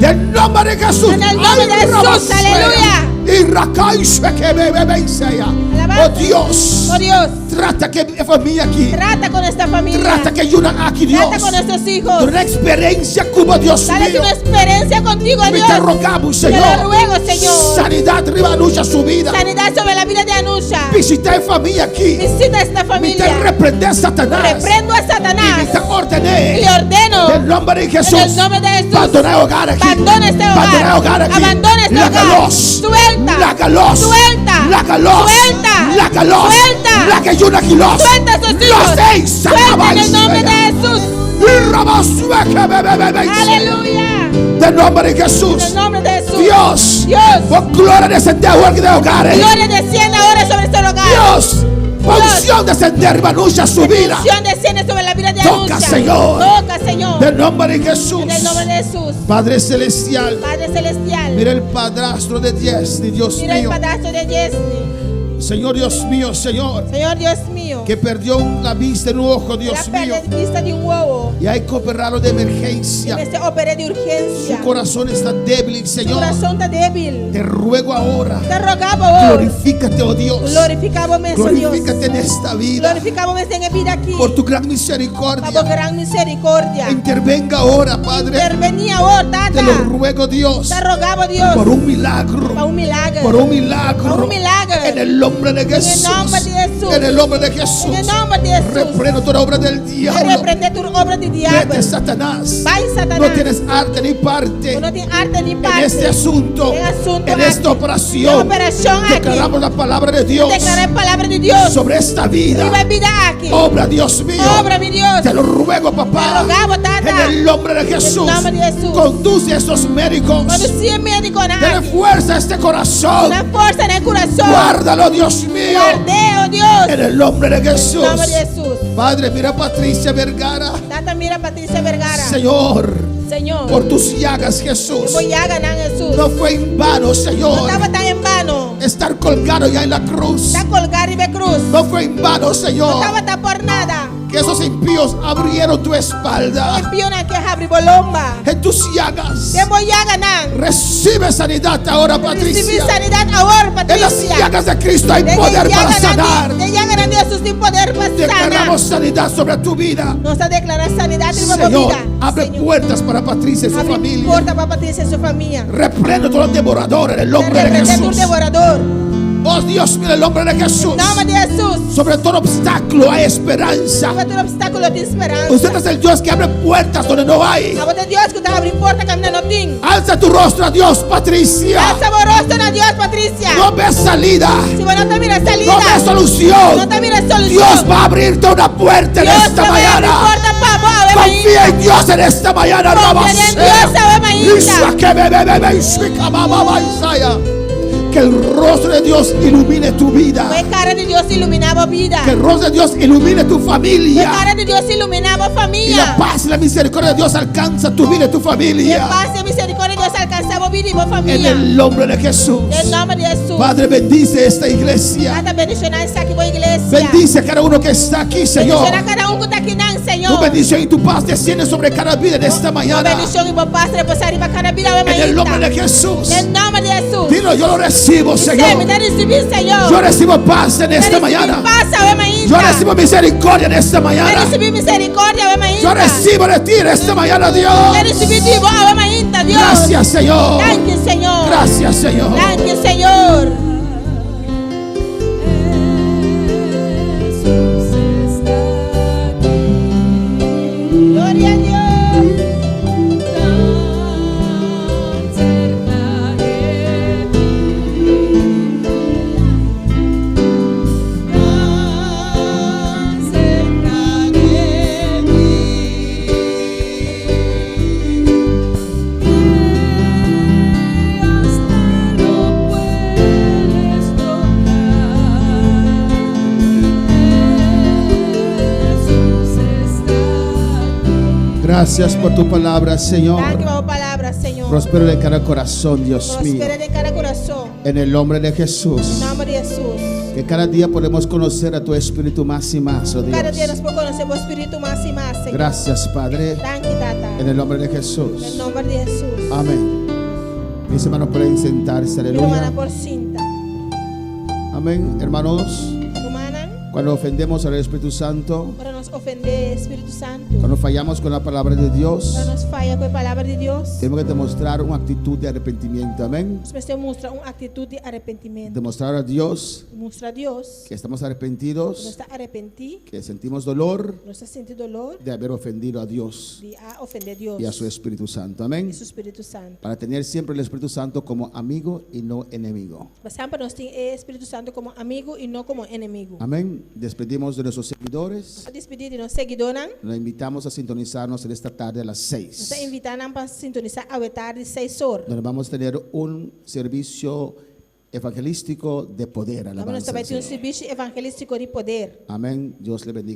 Del nombre de Jesús. En el nombre de Ay, Jesús, Rabasea. aleluya. Y Rakai Sheke Bebe Isea. Alabanza. Oh Dios. Oh Dios, Trata que mi familia aquí. trata con esta familia. Trata que ayudan aquí, Dios. Trata con nuestros hijos. Una experiencia como Dios Dale mío. una experiencia contigo, Me Dios. te rogamos, Te Señor. lo ruego, Señor. Sanidad, ribanucha su vida. Sanidad sobre la vida de Anusha. Visita en familia aquí. Visita esta Me te familia. reprende a Satanás. Reprendo a Y me Satanás. te ordené. Y le ordeno. En el nombre de Jesús. En el nombre de Jesús. Abandona el hogar aquí. Abandona este hogar. Abandona el hogar aquí. Abandona este Lágalos. Suelta. Lágalos. Suelta. Lágalos. Suelta. Lágalos. Suelta. Lágalos. Los. Suelta a sus hijos. Los seis. Suelta en el nombre de Jesús. Y Rabasueke. Aleluya. Del nombre de En Jesús. el nombre de Jesús. Dios. Dios. Por gloria descender a de hogares. Gloria desciende ahora sobre este hogar. Dios. Unción descender, ribanucha su vida. Unción desciende sobre la vida de Toca, Anusha. Señor. Toca, Señor. Del nombre de Jesús. En el nombre de Jesús. Padre celestial. Padre celestial. Mira el padrastro de Disney, Dios Mira el mío. padrastro de Disney. Señor Dios mío, Señor. Señor Dios mío. Que perdió la vista en un ojo, La Dios mío. pérdida de vista de un huevo. Y hay que operarlo de emergencia. En este operé de urgencia. Su corazón está débil, Su Señor. corazón está débil. Te ruego ahora. Te rogamos hoy. Glorifícate, oh Dios. Glorificamos en Dios. Glorifícate en esta vida. Glorificamos en esta vida aquí. Por tu gran Por misericordia. gran misericordia. Intervenga ahora, Padre. Intervenía ahora, Tata. Te lo ruego, Dios, Te rogamos, Dios, por un milagro. para un milagro. Por un milagro. Por un milagro. En el nombre de Jesús. En el nombre de Jesús. En el nombre de Jesús. En el nombre de Jesús. Reprendo toda obra del Te diablo. reprende tu obra de diablo. Vete, Satanás. Vai, Satanás. No tienes arte ni parte Tú no tienes arte ni en parte. este asunto, En asunto en aquí. esta operación. En operación aquí. Declaramos la palabra de Dios Declaré palabra de Dios. sobre esta vida. Viva vida aquí. Obra, Dios mío. Obra, mi Dios. Te lo ruego, papá. Te rogamos, tata. En el nombre de Jesús. En el nombre de Jesús. Conduce a estos médicos. Conducí el médico Dale aquí. fuerza a este corazón. Una fuerza en el corazón. Guárdalo, Dios mío. Guardeo, Dios. En el nombre de En Jesús. el nombre de Jesús. Padre, mira a Patricia Vergara. Tata, mira Patricia Vergara. Señor, Señor. por tus llagas, Jesús. Voy a ganar Jesús. No fue en vano, No Señor, estaba tan en vano. estar colgado ya en la cruz. Está colgado y ve cruz. No fue en vano, No Señor, estaba tan por nada. que esos impíos abrieron tu espalda. Empiona que abre bolomba. En tus llagas Te voy a ganar. recibe sanidad ahora, Recibí Patricia. sanidad ahora, En las Patricia. llagas de Cristo hay poder para sanar. De llaga de Jesús sin poder para Declaramos sanar. sanidad sobre tu vida. Nos ha declarado sanidad en nuestra Señor, vida. abre Señor, puertas para Patricia y su abre familia. puerta para Patricia y su familia. Reprendo todo devorador en el Te nombre de reprende tu Jesús. devorador. Oh Dios mío, en el nombre de Jesús. En nombre de Jesús. Sobre todo obstáculo hay esperanza. Sobre todo obstáculo de esperanza. Usted es el Dios que abre puertas donde no hay. A vos de Dios que te abre puerta caminando tin. Alza tu rostro a Dios, Patricia. Alza borroso a Dios, Patricia. No ves salida. Si vos no te miras salida. No ves solución. No te miras solución. Dios va a abrirte una puerta en Dios esta te va a abrir mañana. puerta para vos. Confía en Dios en esta mañana. Confía en Dios, ave mañana. Que el rostro de Dios ilumine tu vida. Fue cara de Dios iluminaba vida. Que el rostro de Dios ilumine tu Fue familia. cara de Dios iluminaba Y la familia. paz y la misericordia de Dios alcanza tu vida y tu Y familia. paz y misericordia de Dios alcanzaba vida y vos En familia. el nombre de Jesús. En el nombre de Jesús. Padre, bendice esta iglesia. Cada bendición está aquí, voy iglesia. Bendice a cada uno que está aquí, Señor. Bendición a cada uno que está aquí, nan, Tu Señor. bendición y tu paz desciende sobre cada vida en esta Tu mañana. bendición y vos paz reposar arriba cada vida, En el nombre de Jesús. En el nombre de Jesús. Dilo, yo lo recibo, Dice, Señor. me da recibir, Señor. Yo recibo paz en Me esta recibí mañana. paz, ave mañana. Yo recibo misericordia en esta Me mañana. recibí misericordia, ave mañana. Yo recibo de ti en esta mañana, Dios. Me recibí de vos, ave mañana, Dios. Gracias, Señor. Thank you, Señor. Gracias, Señor. Thank you, Señor. Jesús está aquí, Gloria a Dios. tan cerca de ti, tan cerca de ti, que hasta lo puedes tocar. Jesús está aquí. Gracias por tu palabra, Thank you Señor. por palabra, Señor. Prospero en cada corazón, Dios mío. Prospere de cada corazón. En el nombre de En Jesús. nombre de Jesús. Que cada día podemos conocer a tu Espíritu más y más, oh Cada día nos Dios. podemos conocer vuestro espíritu más y más, Señor. Gracias, Padre. Thank you, Tata. En el nombre de En el Jesús. nombre de Jesús. Amén. Mis hermanos pueden sentarse, Mi hermana aleluya. por cinta. Amén, hermanos. Hermana, Cuando ofendemos al Espíritu Santo, para nos ofender Espíritu Santo. cuando fallamos con la palabra de Dios, Para nos falla con la palabra de Dios. tenemos que demostrar una actitud de arrepentimiento. Amén. Nos mostra una actitud de arrepentimiento. Demostrar a Dios Mostra a Dios que estamos que no arrepentidos, está arrepentido, que sentimos dolor no está sintiendo dolor de haber ofendido a Dios de ofender a Dios y a su Espíritu Santo. Amén. y su Espíritu Santo. Para tener siempre el Espíritu Santo como amigo y no enemigo. Siempre nos tiene el Espíritu Santo como amigo y no como enemigo. Amén. Despedimos de nuestros seguidores. A despedir de los seguidores, Nos invitamos a sintonizarnos en esta tarde a las nos 6, invitan para sintonizar a la tarde 6 horas. donde vamos a tener un servicio evangelístico de poder. Vamos Alabanza a al tener un Señor. servicio evangelístico de poder. Amén. Dios le bendiga.